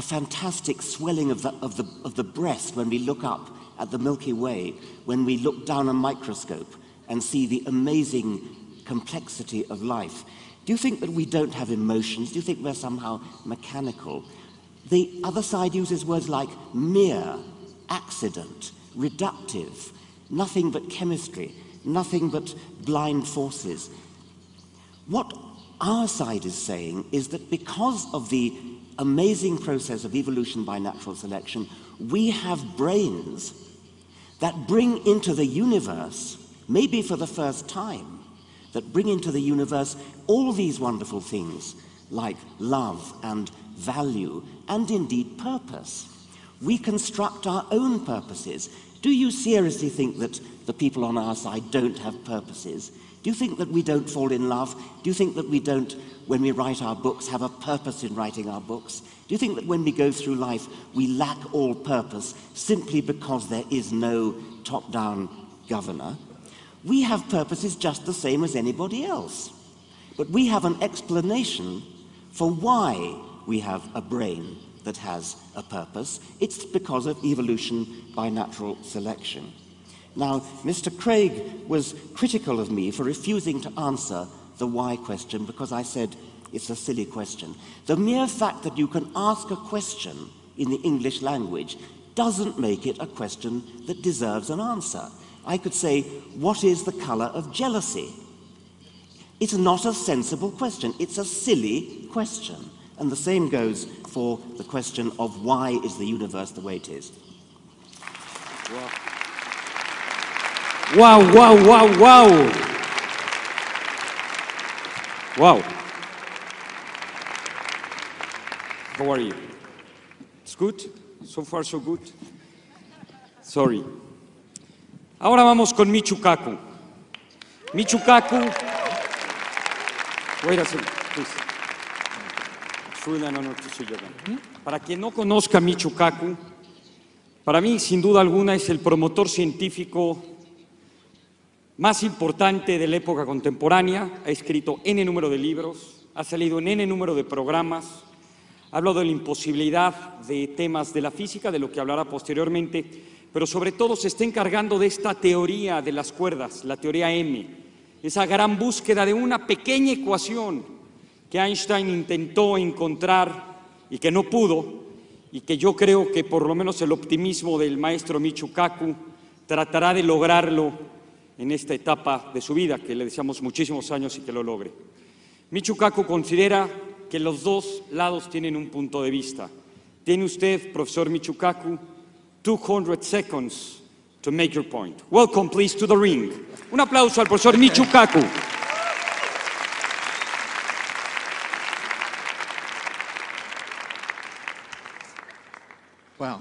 fantastic swelling of the breast when we look up at the Milky Way, when we look down a microscope and see the amazing complexity of life? Do you think that we don't have emotions? Do you think we're somehow mechanical? The other side uses words like mere, accident, reductive, nothing but chemistry, nothing but blind forces. What our side is saying is that because of the amazing process of evolution by natural selection, we have brains that bring into the universe, maybe for the first time, that bring into the universe all these wonderful things like love and value and indeed purpose. We construct our own purposes. Do you seriously think that the people on our side don't have purposes? Do you think that we don't fall in love? Do you think that we don't, when we write our books, have a purpose in writing our books? Do you think that when we go through life, we lack all purpose simply because there is no top-down governor? We have purposes just the same as anybody else. But we have an explanation for why we have a brain that has a purpose. It's because of evolution by natural selection. Now, Mr. Craig was critical of me for refusing to answer the why question because I said it's a silly question. The mere fact that you can ask a question in the English language doesn't make it a question that deserves an answer. I could say, what is the color of jealousy? It's not a sensible question. It's a silly question. And the same goes for the question of why is the universe the way it is. Wow, wow, wow, wow. Wow. How are you? It's good? So far, so good? Sorry. Ahora vamos con Michio Kaku. Michio Kaku. Wait a second, please. Para quien no conozca a Michio Kaku, para mí, sin duda alguna, es el promotor científico más importante de la época contemporánea. Ha escrito N número de libros, ha salido en N número de programas, ha hablado de la imposibilidad de temas de la física, de lo que hablará posteriormente, pero sobre todo se está encargando de esta teoría de las cuerdas, la teoría M, esa gran búsqueda de una pequeña ecuación que Einstein intentó encontrar y que no pudo, y que yo creo que por lo menos el optimismo del maestro Michio Kaku tratará de lograrlo en esta etapa de su vida, que le deseamos muchísimos años y que lo logre. Michio Kaku considera que los dos lados tienen un punto de vista. Tiene usted, profesor Michio Kaku, 200 seconds to make your point. Welcome, please, to the ring. Un aplauso al profesor Michio Kaku. Well,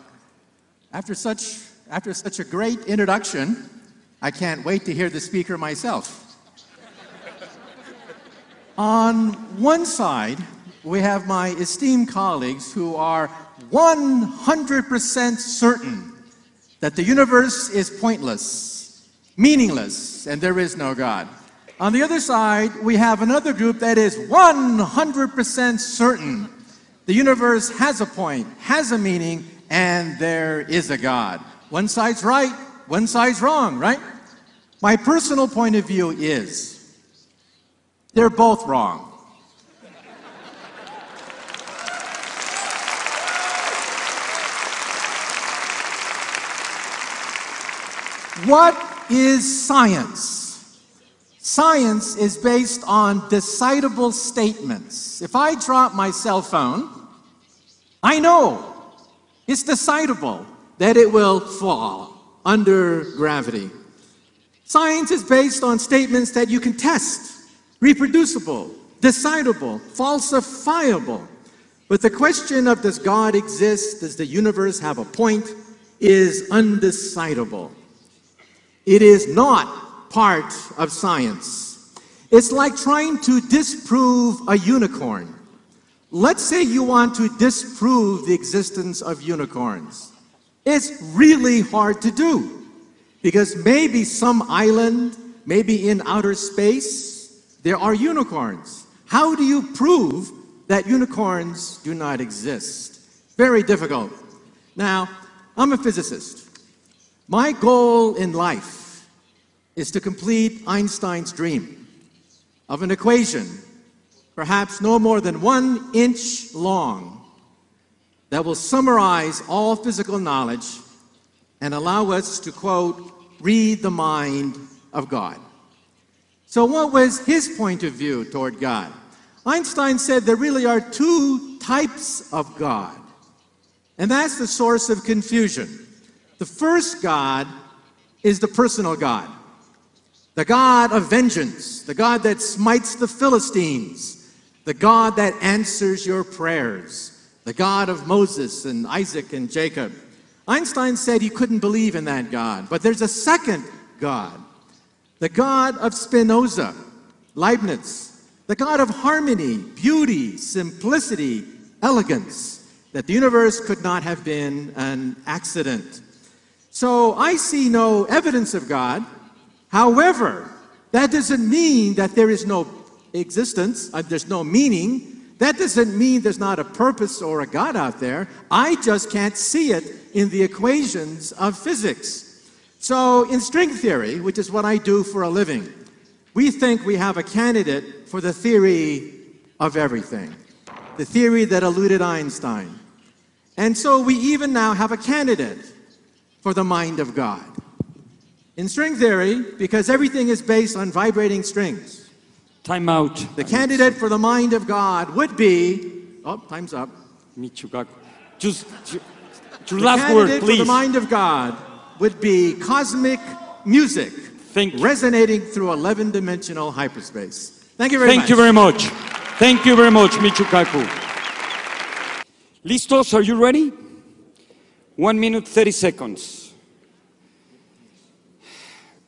after such a great introduction, I can't wait to hear the speaker myself. On one side, we have my esteemed colleagues who are 100% certain that the universe is pointless, meaningless, and there is no God. On the other side, we have another group that is 100% certain the universe has a point, has a meaning, and there is a God. One side's right, one side's wrong, right? My personal point of view is they're both wrong. What is science? Science is based on decidable statements. If I drop my cell phone, I know it's decidable that it will fall under gravity. Science is based on statements that you can test, reproducible, decidable, falsifiable. But the question of does God exist, does the universe have a point, is undecidable. It is not part of science. It's like trying to disprove a unicorn. Let's say you want to disprove the existence of unicorns. It's really hard to do because maybe some island, maybe in outer space, there are unicorns. How do you prove that unicorns do not exist? Very difficult. Now, I'm a physicist. My goal in life is to complete Einstein's dream of an equation perhaps no more than 1 inch long, that will summarize all physical knowledge and allow us to, quote, read the mind of God. So what was his point of view toward God? Einstein said there really are two types of God, and that's the source of confusion. The first God is the personal God, the God of vengeance, the God that smites the Philistines, the God that answers your prayers, the God of Moses and Isaac and Jacob. Einstein said he couldn't believe in that God, but there's a second God, the God of Spinoza, Leibniz, the God of harmony, beauty, simplicity, elegance, that the universe could not have been an accident. So I see no evidence of God. However, that doesn't mean that there is no existence, there's no meaning. That doesn't mean there's not a purpose or a God out there. I just can't see it in the equations of physics. So in string theory, which is what I do for a living, we think we have a candidate for the theory of everything, the theory that eluded Einstein. And so we even now have a candidate for the mind of God. In string theory, because everything is based on vibrating strings, Time out. the candidate for the mind of God would be, oh, time's up. Michio Kaku. Just your The last word, candidate for please. the mind of God, would be cosmic music Thank you. resonating through 11-dimensional hyperspace. Thank you very much. Thank you very much. Thank you very much, Michio Kaku. ¿Listos? Are you ready? 1 minute, 30 seconds.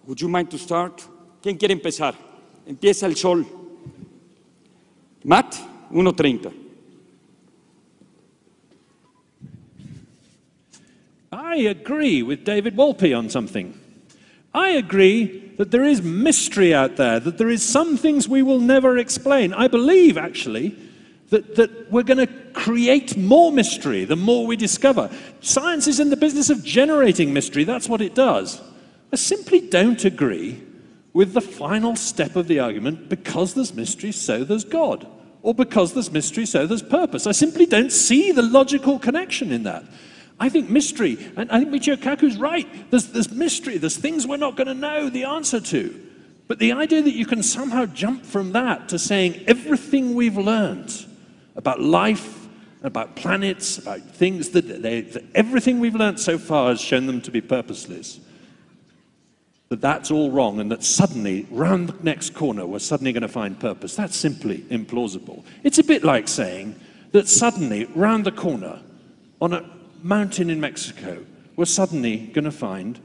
Would you mind to start? ¿Quién quiere empezar? Empieza el sol. Matt, 1:30. I agree with David Wolpe on something. I agree that there is mystery out there, that there is some things we will never explain. I believe, actually, that we're going to create more mystery the more we discover. Science is in the business of generating mystery. That's what it does. I simply don't agree with the final step of the argument, because there's mystery, so there's God. Or because there's mystery, so there's purpose. I simply don't see the logical connection in that. I think mystery, and I think Michio Kaku's right, there's mystery, there's things we're not going to know the answer to. But the idea that you can somehow jump from that to saying everything we've learned about life, about planets, about things, that everything we've learned so far has shown them to be purposeless, that's all wrong, and that suddenly, round the next corner, we're suddenly going to find purpose. That's simply implausible. It's a bit like saying that suddenly, round the corner, on a mountain in Mexico, we're suddenly going to find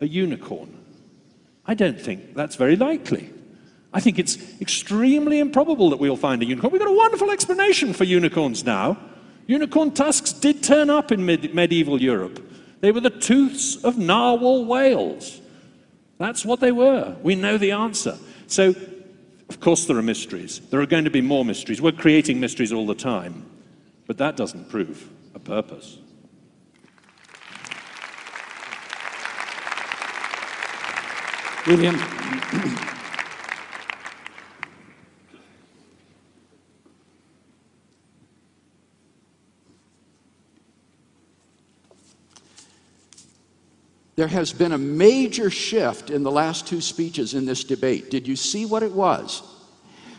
a unicorn. I don't think that's very likely. I think it's extremely improbable that we'll find a unicorn. We've got a wonderful explanation for unicorns now. Unicorn tusks did turn up in medieval Europe. They were the tooths of narwhal whales. That's what they were. We know the answer. So, of course there are mysteries. There are going to be more mysteries. We're creating mysteries all the time. But that doesn't prove a purpose. William. There has been a major shift in the last two speeches in this debate. Did you see what it was?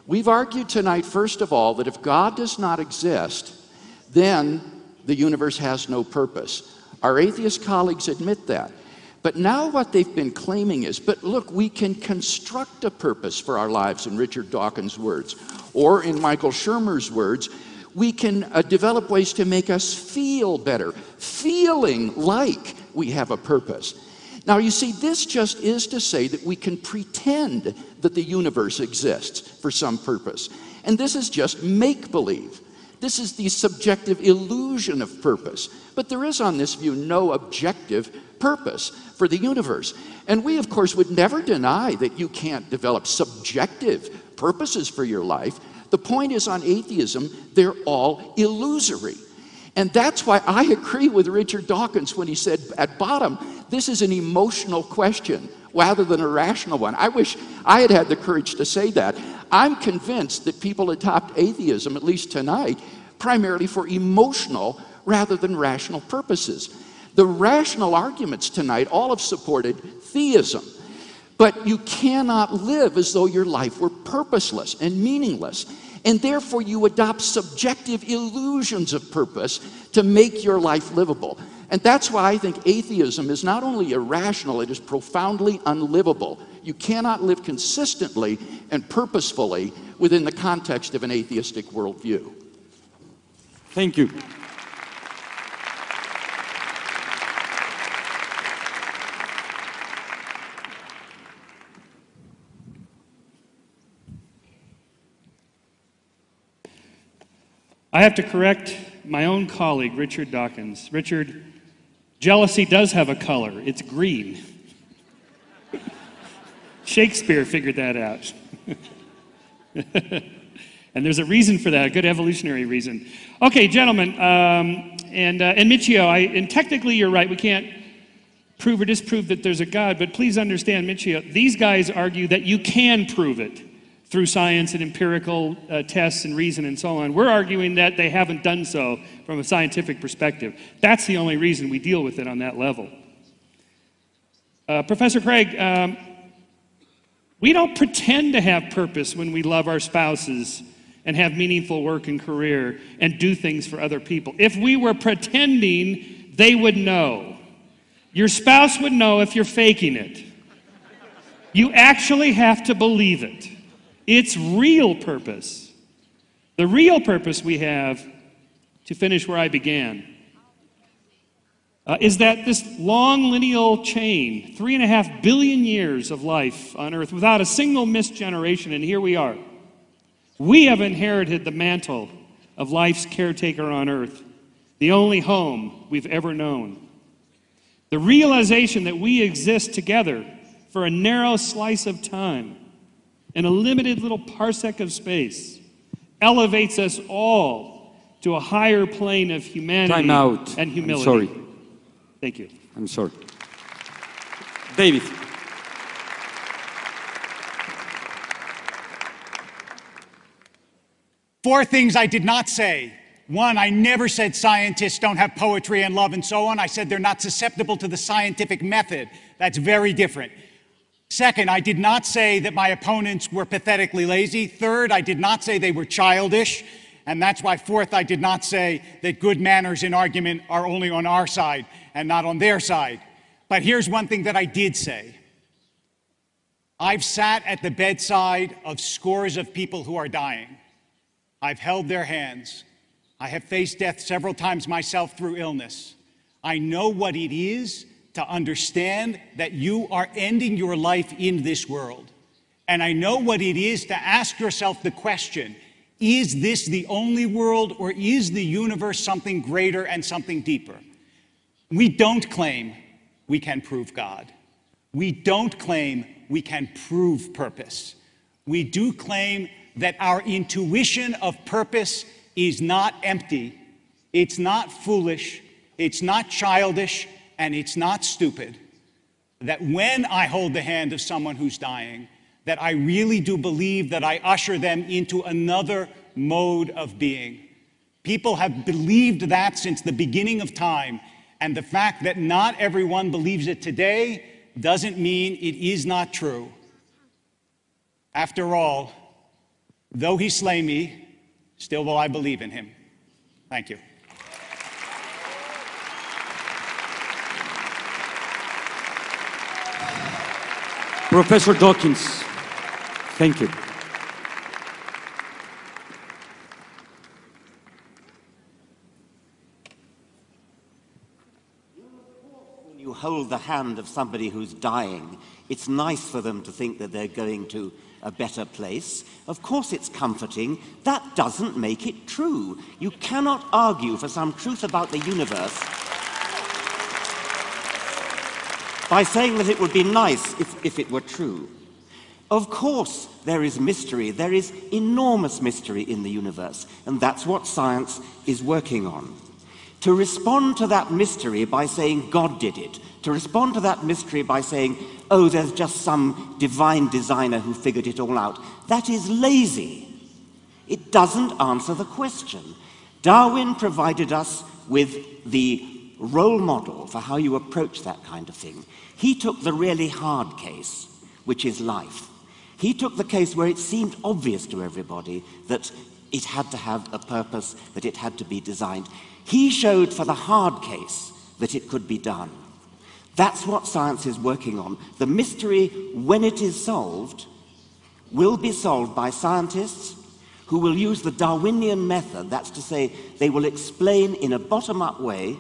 We've argued tonight, first of all, that if God does not exist, then the universe has no purpose. Our atheist colleagues admit that. But now what they've been claiming is, but look, we can construct a purpose for our lives, in Richard Dawkins' words. Or in Michael Shermer's words, we can develop ways to make us feel better, feeling like we have a purpose. Now, you see, this just is to say that we can pretend that the universe exists for some purpose. And this is just make-believe. This is the subjective illusion of purpose. But there is, on this view, no objective purpose for the universe. And we, of course, would never deny that you can't develop subjective purposes for your life. The point is, on atheism, they're all illusory. And that's why I agree with Richard Dawkins when he said, at bottom, this is an emotional question rather than a rational one. I wish I had had the courage to say that. I'm convinced that people adopt atheism, at least tonight, primarily for emotional rather than rational purposes. The rational arguments tonight all have supported theism. But you cannot live as though your life were purposeless and meaningless. And therefore you adopt subjective illusions of purpose to make your life livable. And that's why I think atheism is not only irrational, it is profoundly unlivable. You cannot live consistently and purposefully within the context of an atheistic worldview. Thank you. I have to correct my own colleague, Richard Dawkins. Richard, jealousy does have a color. It's green. Shakespeare figured that out. And there's a reason for that, a good evolutionary reason. Okay, gentlemen, and Michio, and technically you're right, we can't prove or disprove that there's a God, but please understand, Michio, these guys argue that you can prove it through science and empirical tests and reason and so on. We're arguing that they haven't done so from a scientific perspective. That's the only reason we deal with it on that level. Professor Craig, we don't pretend to have purpose when we love our spouses and have meaningful work and career and do things for other people. If we were pretending, they would know. Your spouse would know if you're faking it. You actually have to believe it. It's real purpose. The real purpose we have, to finish where I began, is that this long lineal chain, 3.5 billion years of life on Earth without a single missed generation, and here we are. We have inherited the mantle of life's caretaker on Earth, the only home we've ever known. The realization that we exist together for a narrow slice of time in a limited little parsec of space elevates us all to a higher plane of humanity Time out. and humility. I'm sorry. Thank you. I'm sorry. David. Four things I did not say. One, I never said scientists don't have poetry and love and so on. I said they're not susceptible to the scientific method. That's very different. Second, I did not say that my opponents were pathetically lazy. Third, I did not say they were childish. And that's why, fourth, I did not say that good manners in argument are only on our side and not on their side. But here's one thing that I did say. I've sat at the bedside of scores of people who are dying. I've held their hands. I have faced death several times myself through illness. I know what it is to understand that you are ending your life in this world. And I know what it is to ask yourself the question, is this the only world, or is the universe something greater and something deeper? We don't claim we can prove God. We don't claim we can prove purpose. We do claim that our intuition of purpose is not empty, it's not foolish, it's not childish, and it's not stupid. That when I hold the hand of someone who's dying, that I really do believe that I usher them into another mode of being. People have believed that since the beginning of time, and the fact that not everyone believes it today doesn't mean it is not true. After all, though he slay me, still will I believe in him. Thank you. Professor Dawkins, thank you. When you hold the hand of somebody who's dying, it's nice for them to think that they're going to a better place. Of course it's comforting. That doesn't make it true. You cannot argue for some truth about the universe by saying that it would be nice if it were true. Of course there is mystery. There is enormous mystery in the universe, and that's what science is working on. To respond to that mystery by saying God did it, to respond to that mystery by saying, oh, there's just some divine designer who figured it all out, that is lazy. It doesn't answer the question. Darwin provided us with the role model for how you approach that kind of thing. He took the really hard case, which is life. He took the case where it seemed obvious to everybody that it had to have a purpose, that it had to be designed. He showed for the hard case that it could be done. That's what science is working on. The mystery, when it is solved, will be solved by scientists who will use the Darwinian method. That's to say, they will explain in a bottom-up way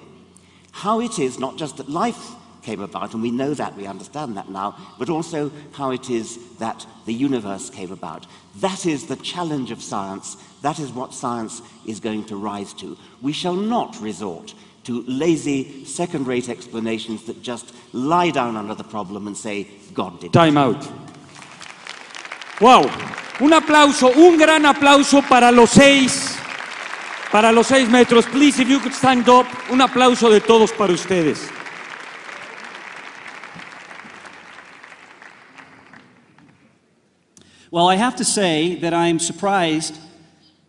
how it is not just that life came about, and we know that, we understand that now, but also how it is that the universe came about. That is the challenge of science. That is what science is going to rise to. We shall not resort to lazy, second-rate explanations that just lie down under the problem and say, God did it. Time out. Wow. Un aplauso, un gran aplauso para los seis metros. Please, if you could stand up. Un aplauso de todos para ustedes. Well, I have to say that I'm surprised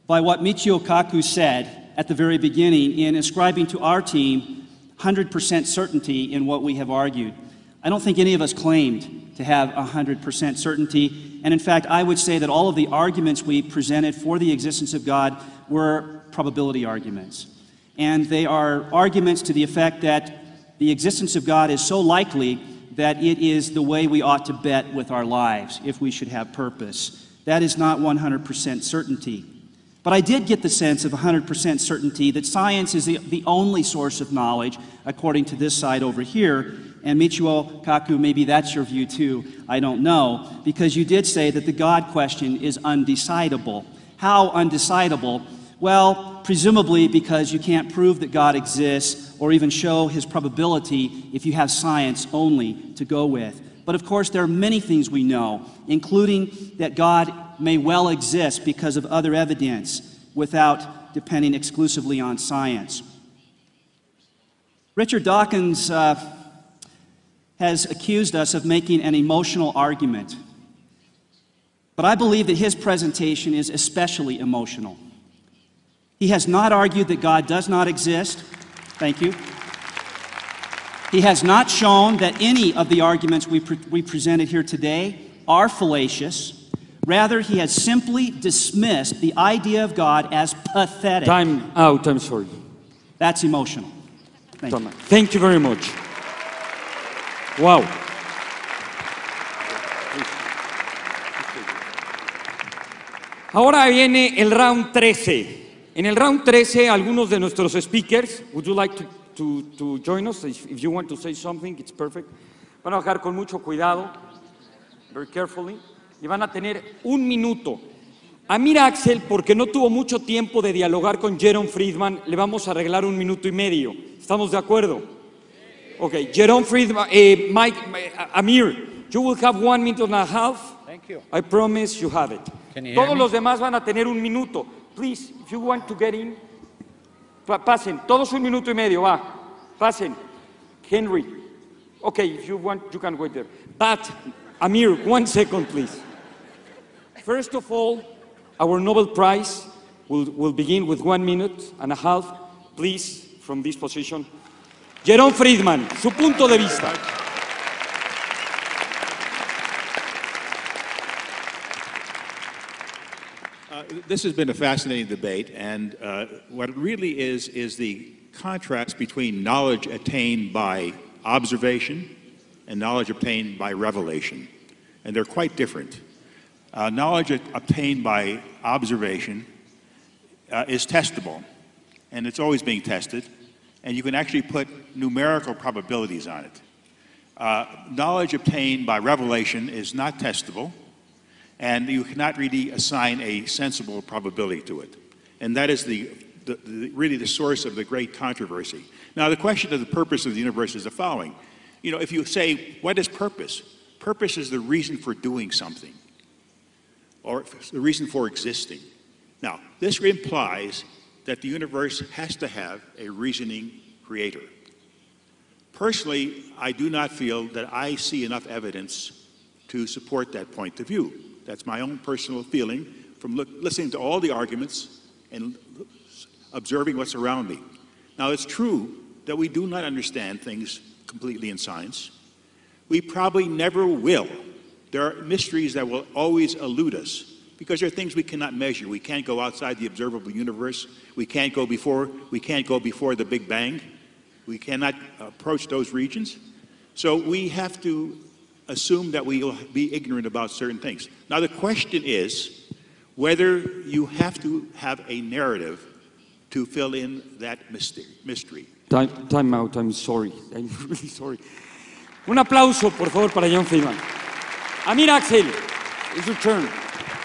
by what Michio Kaku said at the very beginning in ascribing to our team 100% certainty in what we have argued. I don't think any of us claimed to have 100% certainty, and in fact, I would say that all of the arguments we presented for the existence of God were probability arguments. And they are arguments to the effect that the existence of God is so likely that it is the way we ought to bet with our lives if we should have purpose. That is not 100% certainty. But I did get the sense of 100% certainty that science is the only source of knowledge, according to this side over here. And Michio Kaku, maybe that's your view too, I don't know, because you did say that the God question is undecidable. How undecidable? Well, presumably because you can't prove that God exists or even show his probability if you have science only to go with. But of course, there are many things we know, including that God may well exist because of other evidence without depending exclusively on science. Richard Dawkins has accused us of making an emotional argument, but I believe that his presentation is especially emotional. He has not argued that God does not exist. Thank you. He has not shown that any of the arguments we presented here today are fallacious. Rather, he has simply dismissed the idea of God as pathetic. Time out, I'm sorry. That's emotional. Thank you. Thank you very much. Wow. Ahora viene el round 13. En el round 13, algunos de nuestros speakers, would you like to join us? If you want to say something, it's perfect. Van a bajar con mucho cuidado, very carefully, y van a tener un minuto. A Amir Axel, porque no tuvo mucho tiempo de dialogar con Jerome Friedman, le vamos a arreglar 1 minuto y medio. ¿Estamos de acuerdo? Okay, Jerome Friedman, Amir, you will have 1 minute and a half. Thank you. I promise you have it. Can you hear Todos me? los demás van a tener 1 minuto. Please, if you want to get in, pasen. Todos 1 minuto y medio, va. Pasen. Henry. Okay, if you want, you can wait there. But, Amir, 1 second, please. First of all, our Nobel Prize will begin with 1 minute and a half. Please, from this position. Jerome Friedman, su punto de vista. This has been a fascinating debate, and what it really is the contrast between knowledge attained by observation and knowledge obtained by revelation. And they're quite different. Knowledge obtained by observation is testable, and it's always being tested, and you can actually put numerical probabilities on it. Knowledge obtained by revelation is not testable, and you cannot really assign a sensible probability to it. And that is really the source of the great controversy. Now, the question of the purpose of the universe is the following. You know, if you say, what is purpose? Purpose is the reason for doing something, or the reason for existing. Now, this implies that the universe has to have a reasoning creator. Personally, I do not feel that I see enough evidence to support that point of view. That's my own personal feeling from listening to all the arguments and observing what's around me. Now, it's true that we do not understand things completely in science. We probably never will. There are mysteries that will always elude us because there are things we cannot measure. We can't go outside the observable universe. We can't go before the Big Bang. We cannot approach those regions. So we have to assume that we will be ignorant about certain things. Now, the question is whether you have to have a narrative to fill in that mystery. Time out, I'm sorry. I'm really sorry. Un aplauso, por favor, para John Friedman. Amir Axel, it's your turn.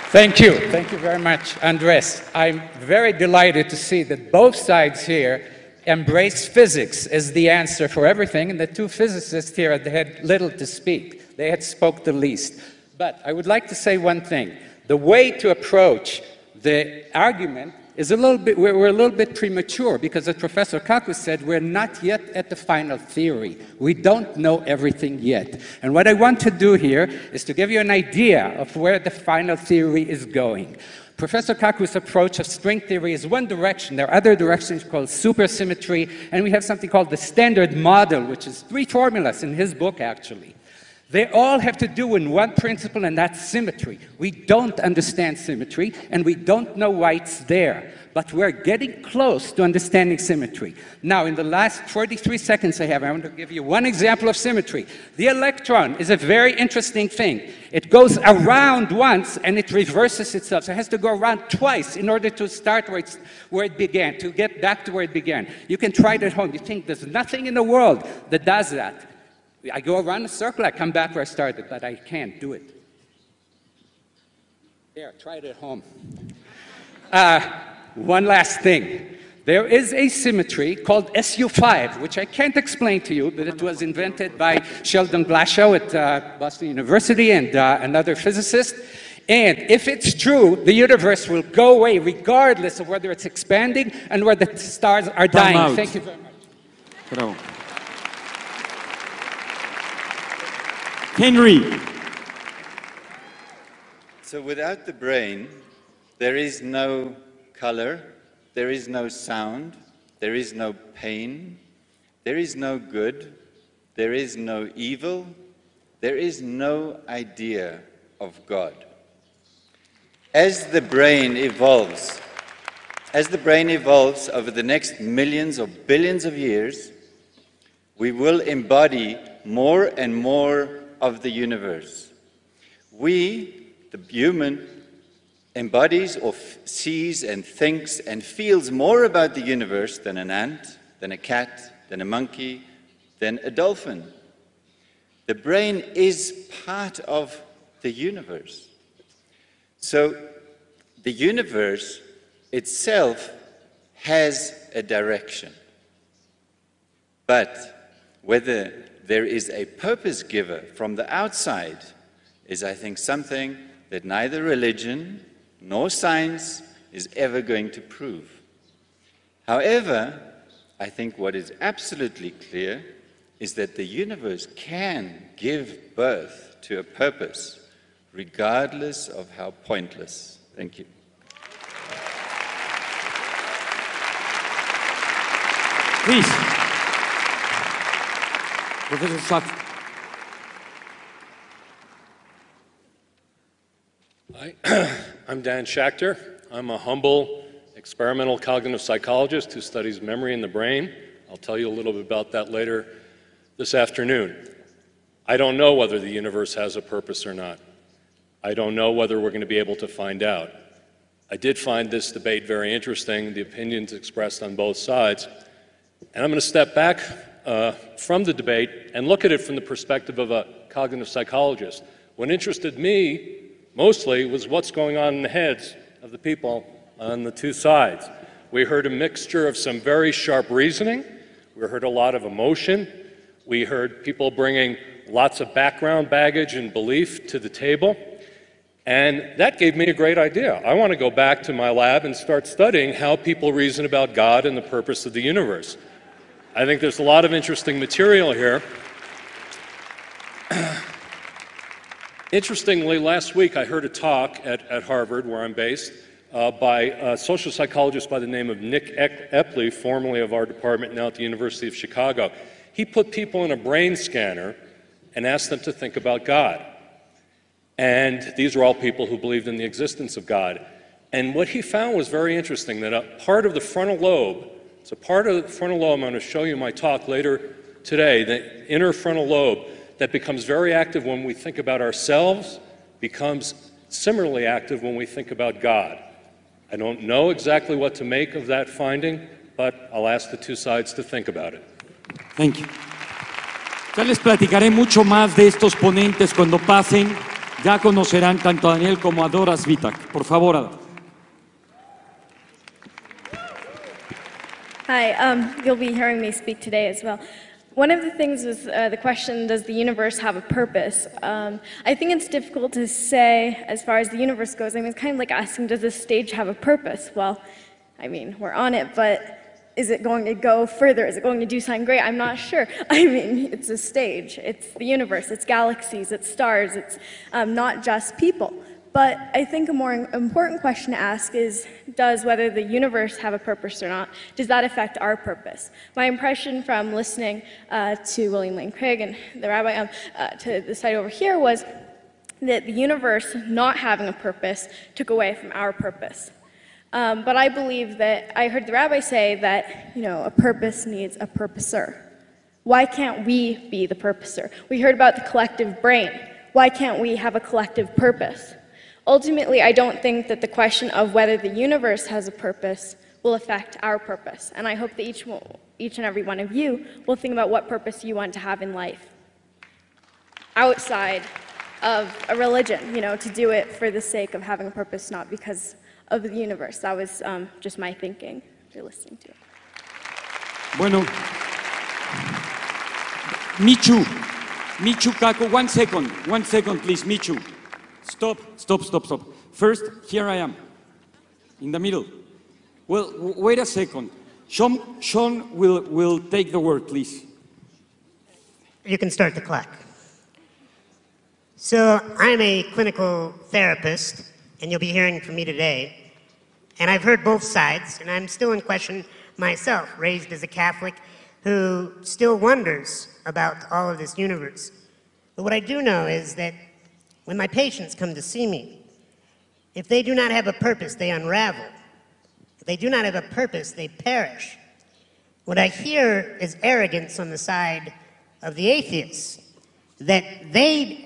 Thank you. Thank you very much, Andres. I'm very delighted to see that both sides here embrace physics as the answer for everything, and the two physicists here had little to speak. They had spoke the least. But I would like to say one thing. The way to approach the argument is we're a little bit premature because, as Professor Kaku said, we're not yet at the final theory. We don't know everything yet. And what I want to do here is to give you an idea of where the final theory is going. Professor Kaku's approach of string theory is one direction. There are other directions called supersymmetry, and we have something called the standard model, which is 3 formulas in his book, actually. They all have to do in one principle, and that's symmetry. We don't understand symmetry, and we don't know why it's there. But we're getting close to understanding symmetry. Now, in the last 43 seconds I have, I want to give you one example of symmetry. The electron is a very interesting thing. It goes around once, and it reverses itself. So it has to go around twice in order to start where it began, to get back to where it began. You can try it at home. You think there's nothing in the world that does that. I go around a circle, I come back where I started, but I can't do it. There, try it at home. One last thing. There is a symmetry called SU5, which I can't explain to you, but it was invented by Sheldon Glashow at Boston University and another physicist. And if it's true, the universe will go away regardless of whether it's expanding and whether the stars are dying. Thank you very much. Bravo. Henry. So without the brain, there is no color, there is no sound, there is no pain, there is no good, there is no evil, there is no idea of God. As the brain evolves over the next millions or billions of years, we will embody more and more of the universe. We, the human, embodies or sees and thinks and feels more about the universe than an ant, than a cat, than a monkey, than a dolphin. The brain is part of the universe. So the universe itself has a direction. But whether there is a purpose giver from the outside is, I think, something that neither religion nor science is ever going to prove. However, I think what is absolutely clear is that the universe can give birth to a purpose, regardless of how pointless. Thank you. Please. Professor Schacht. I'm Dan Schachter. I'm a humble experimental cognitive psychologist who studies memory in the brain. I'll tell you a little bit about that later this afternoon. I don't know whether the universe has a purpose or not. I don't know whether we're going to be able to find out. I did find this debate very interesting, the opinions expressed on both sides. And I'm going to step back from the debate and look at it from the perspective of a cognitive psychologist. What interested me mostly was what's going on in the heads of the people on the two sides. We heard a mixture of some very sharp reasoning. We heard a lot of emotion. We heard people bringing lots of background baggage and belief to the table. And that gave me a great idea. I want to go back to my lab and start studying how people reason about God and the purpose of the universe. I think there's a lot of interesting material here. Interestingly, last week I heard a talk at Harvard, where I'm based, by a social psychologist by the name of Nick Epley, formerly of our department, now at the University of Chicago. He put people in a brain scanner and asked them to think about God. And these are all people who believed in the existence of God. And what he found was very interesting, that a part of the frontal lobe, it's a part of the frontal lobe, I'm going to show you in my talk later today, the inner frontal lobe, that becomes very active when we think about ourselves, becomes similarly active when we think about God. I don't know exactly what to make of that finding, but I'll ask the two sides to think about it. Thank you. Ya les platicaré mucho más de estos ponentes cuando pasen. Ya conocerán tanto a Daniel como a Dora Svitak. Por favor, Ada. Hi, you'll be hearing me speak today as well. One of the things was the question, does the universe have a purpose? I think it's difficult to say as far as the universe goes. I mean, it's kind of like asking, does this stage have a purpose? Well, I mean, we're on it, but is it going to go further? Is it going to do something great? I'm not sure. I mean, it's a stage. It's the universe. It's galaxies. It's stars. It's not just people. But I think a more important question to ask is, does whether the universe have a purpose or not, does that affect our purpose? My impression from listening to William Lane Craig and the rabbi to the side over here was that the universe not having a purpose took away from our purpose. But I believe that, I heard the rabbi say that, a purpose needs a purposer. Why can't we be the purposer? We heard about the collective brain. Why can't we have a collective purpose? Ultimately, I don't think that the question of whether the universe has a purpose will affect our purpose. And I hope that each and every one of you will think about what purpose you want to have in life outside of a religion, to do it for the sake of having a purpose, not because of the universe. That was just my thinking after listening to it. Bueno, Michu Kaku, 1 second, please, Michu. Stop. First, here I am, in the middle. Well, wait a second. Sean will take the word, please. You can start the clock. So, I'm a clinical therapist, and you'll be hearing from me today. And I've heard both sides, and I'm still in question myself, raised as a Catholic who still wonders about all of this universe. But what I do know is that when my patients come to see me, if they do not have a purpose, they unravel. If they do not have a purpose, they perish. What I hear is arrogance on the side of the atheists, that they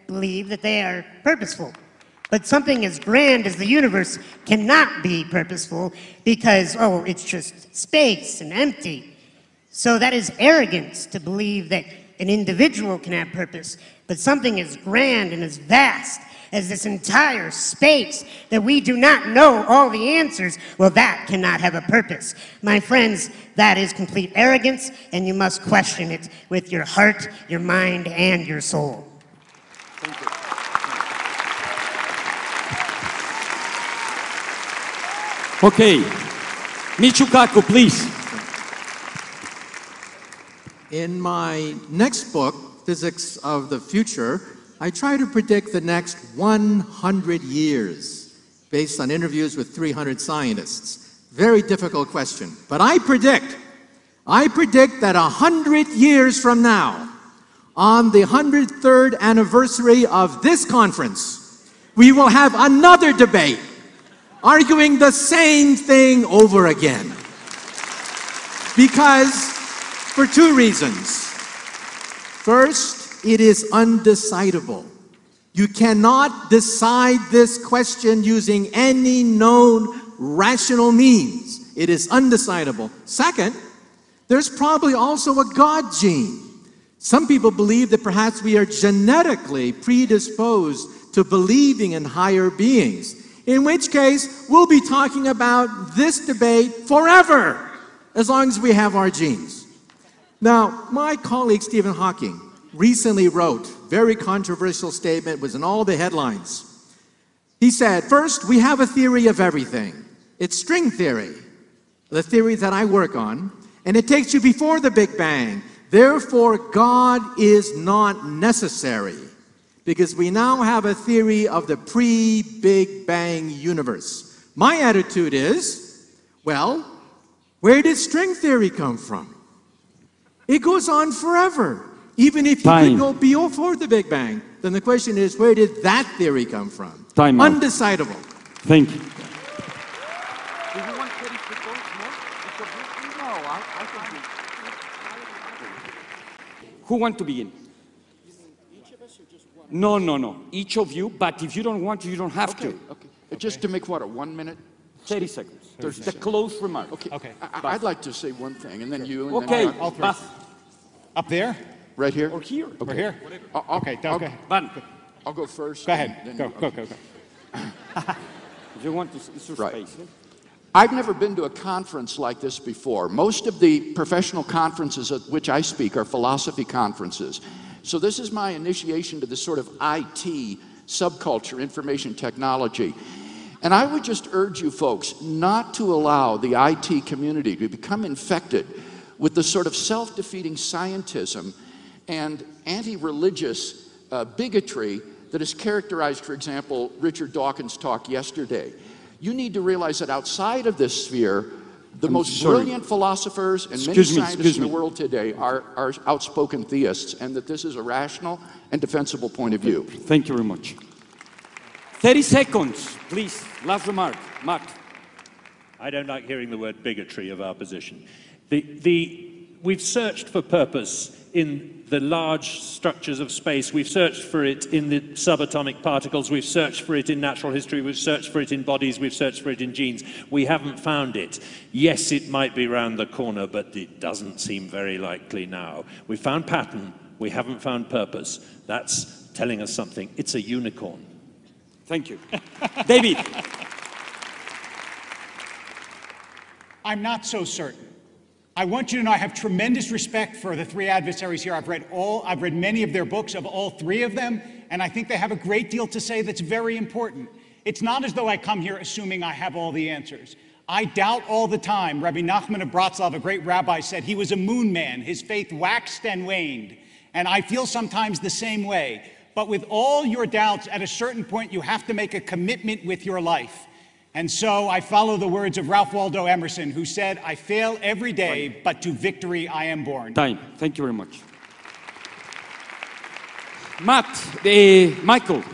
believe that they are purposeful. But something as grand as the universe cannot be purposeful because, it's just space and empty. So that is arrogance to believe that an individual can have purpose, but something as grand and as vast as this entire space that we do not know all the answers, well, that cannot have a purpose. My friends, that is complete arrogance, and you must question it with your heart, your mind, and your soul. Thank you. Okay, Michu Kaku, please. In my next book, Physics of the Future, I try to predict the next 100 years based on interviews with 300 scientists. Very difficult question. But I predict that 100 years from now, on the 103rd anniversary of this conference, we will have another debate arguing the same thing over again. Because, for two reasons. First, it is undecidable. You cannot decide this question using any known rational means. It is undecidable. Second, there's probably also a God gene. Some people believe that perhaps we are genetically predisposed to believing in higher beings, in which case we'll be talking about this debate forever, as long as we have our genes. Now, my colleague Stephen Hawking recently wrote a very controversial statement, was in all the headlines. He said, first, we have a theory of everything. It's string theory, the theory that I work on, and it takes you before the Big Bang. Therefore, God is not necessary, because we now have a theory of the pre-Big Bang universe. My attitude is, well, where did string theory come from? It goes on forever. Even if you could go before the Big Bang, then the question is, where did that theory come from? Time out. Undecidable. Thank you. Do you want Katie to go more? No, I think Who wants to begin? each of us or just one? No. Each of you, but if you don't want to, you don't have to. Okay. Just to make what, a 1 minute? 30 seconds. 30 The seconds. close remark. Okay. I'd like to say one thing, and then you. And Okay. then All three. Up there? right here? Or here. Or here? Okay, go ahead. Van, I'll go first. Go ahead. and then Go, you- go, go, go. if you want to, it's your Right. space. I've never been to a conference like this before. Most of the professional conferences at which I speak are philosophy conferences. So this is my initiation to this sort of IT subculture, information technology. And I would just urge you folks not to allow the IT community to become infected with the sort of self-defeating scientism and anti-religious bigotry that has characterized, for example, Richard Dawkins' talk yesterday. You need to realize that outside of this sphere, the most brilliant philosophers and many scientists in the world today are outspoken theists, and that this is a rational and defensible point of view. Thank you very much. 30 seconds, please. Last remark. Matt. I don't like hearing the word bigotry of our position. We've searched for purpose in the large structures of space. We've searched for it in the subatomic particles. We've searched for it in natural history. We've searched for it in bodies. We've searched for it in genes. We haven't found it. Yes, it might be round the corner, but it doesn't seem very likely now. We found pattern. We haven't found purpose. That's telling us something. It's a unicorn. Thank you. David. I'm not so certain. I want you to know I have tremendous respect for the three adversaries here. I've read many of their books, of all three of them, and I think they have a great deal to say that's very important. It's not as though I come here assuming I have all the answers. I doubt all the time. Rabbi Nachman of Bratslav, a great rabbi, said he was a moon man. His faith waxed and waned. And I feel sometimes the same way. But with all your doubts, at a certain point, you have to make a commitment with your life. And so I follow the words of Ralph Waldo Emerson, who said, I fail every day, but to victory I am born. Time. Thank you very much. Matt, Michael,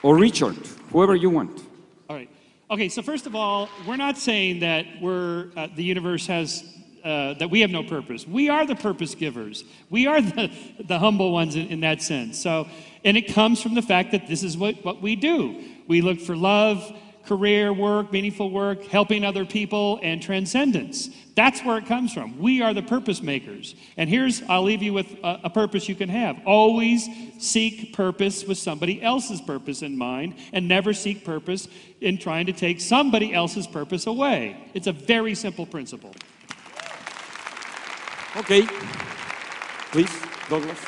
or Richard, whoever you want. All right. Okay, so first of all, we're not saying that the universe has, that we have no purpose. We are the purpose givers. We are the humble ones in that sense. So, and it comes from the fact that this is what we do. We look for love, career, work, meaningful work, helping other people, and transcendence. That's where it comes from. We are the purpose makers. And I'll leave you with a purpose you can have. Always seek purpose with somebody else's purpose in mind, and never seek purpose in trying to take somebody else's purpose away. It's a very simple principle. Okay. Please, Douglas.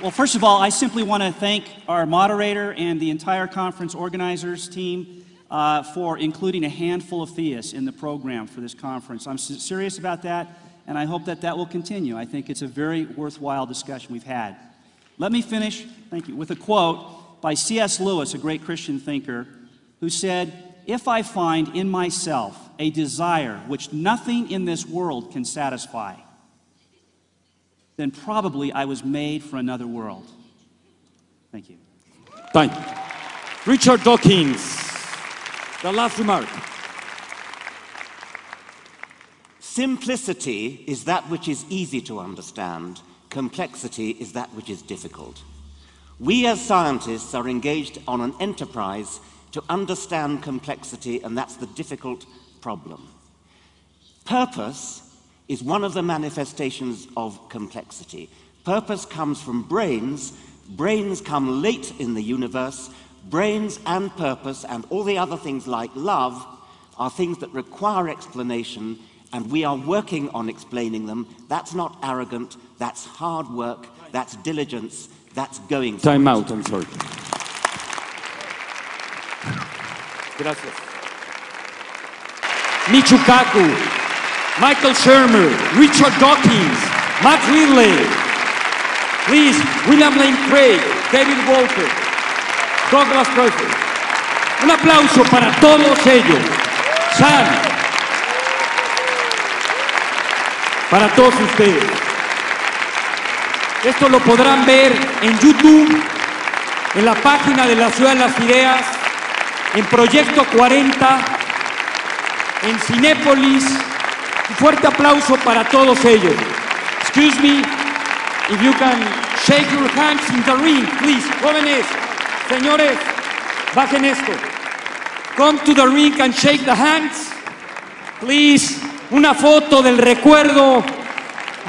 Well, first of all, I simply want to thank our moderator and the entire conference organizers team for including a handful of theists in the program for this conference. I'm serious about that, and I hope that will continue. I think it's a very worthwhile discussion we've had. Let me finish, thank you, with a quote by C.S. Lewis, a great Christian thinker, who said, "If I find in myself a desire which nothing in this world can satisfy, then probably I was made for another world." Thank you. Time. Richard Dawkins, the last remark. Simplicity is that which is easy to understand. Complexity is that which is difficult. We as scientists are engaged on an enterprise to understand complexity, and that's the difficult problem. Purpose is one of the manifestations of complexity. Purpose comes from brains. Brains come late in the universe. Brains and purpose and all the other things like love are things that require explanation, and we are working on explaining them. That's not arrogant, that's hard work, that's diligence, that's going for Time it. out, I'm sorry. Gracias. Michio Kaku, Michael Shermer, Richard Dawkins, Matt Ridley, please, William Lane Craig, David Walker, Douglas Crawford. Un aplauso para todos ellos. Sam, para todos ustedes. Esto lo podrán ver en YouTube, en la página de la Ciudad de las Ideas, en Proyecto 40, en Cinépolis. Un fuerte aplauso para todos ellos. Excuse me, if you can shake your hands in the ring, please. Jóvenes, señores, bajen esto. Come to the ring and shake the hands. Please, una foto del recuerdo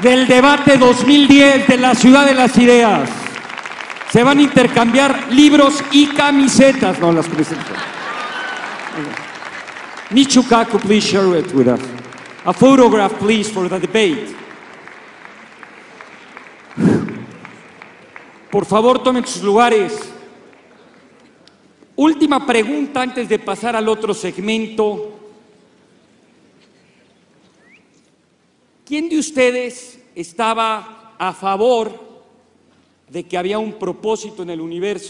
del debate 2010 de la Ciudad de las Ideas. Se van a intercambiar libros y camisetas. No, las camisetas. Michio Kaku, please share it with us. A photograph, please, for the debate. Por favor, tomen sus lugares. Última pregunta antes de pasar al otro segmento. ¿Quién de ustedes estaba a favor de que había un propósito en el universo?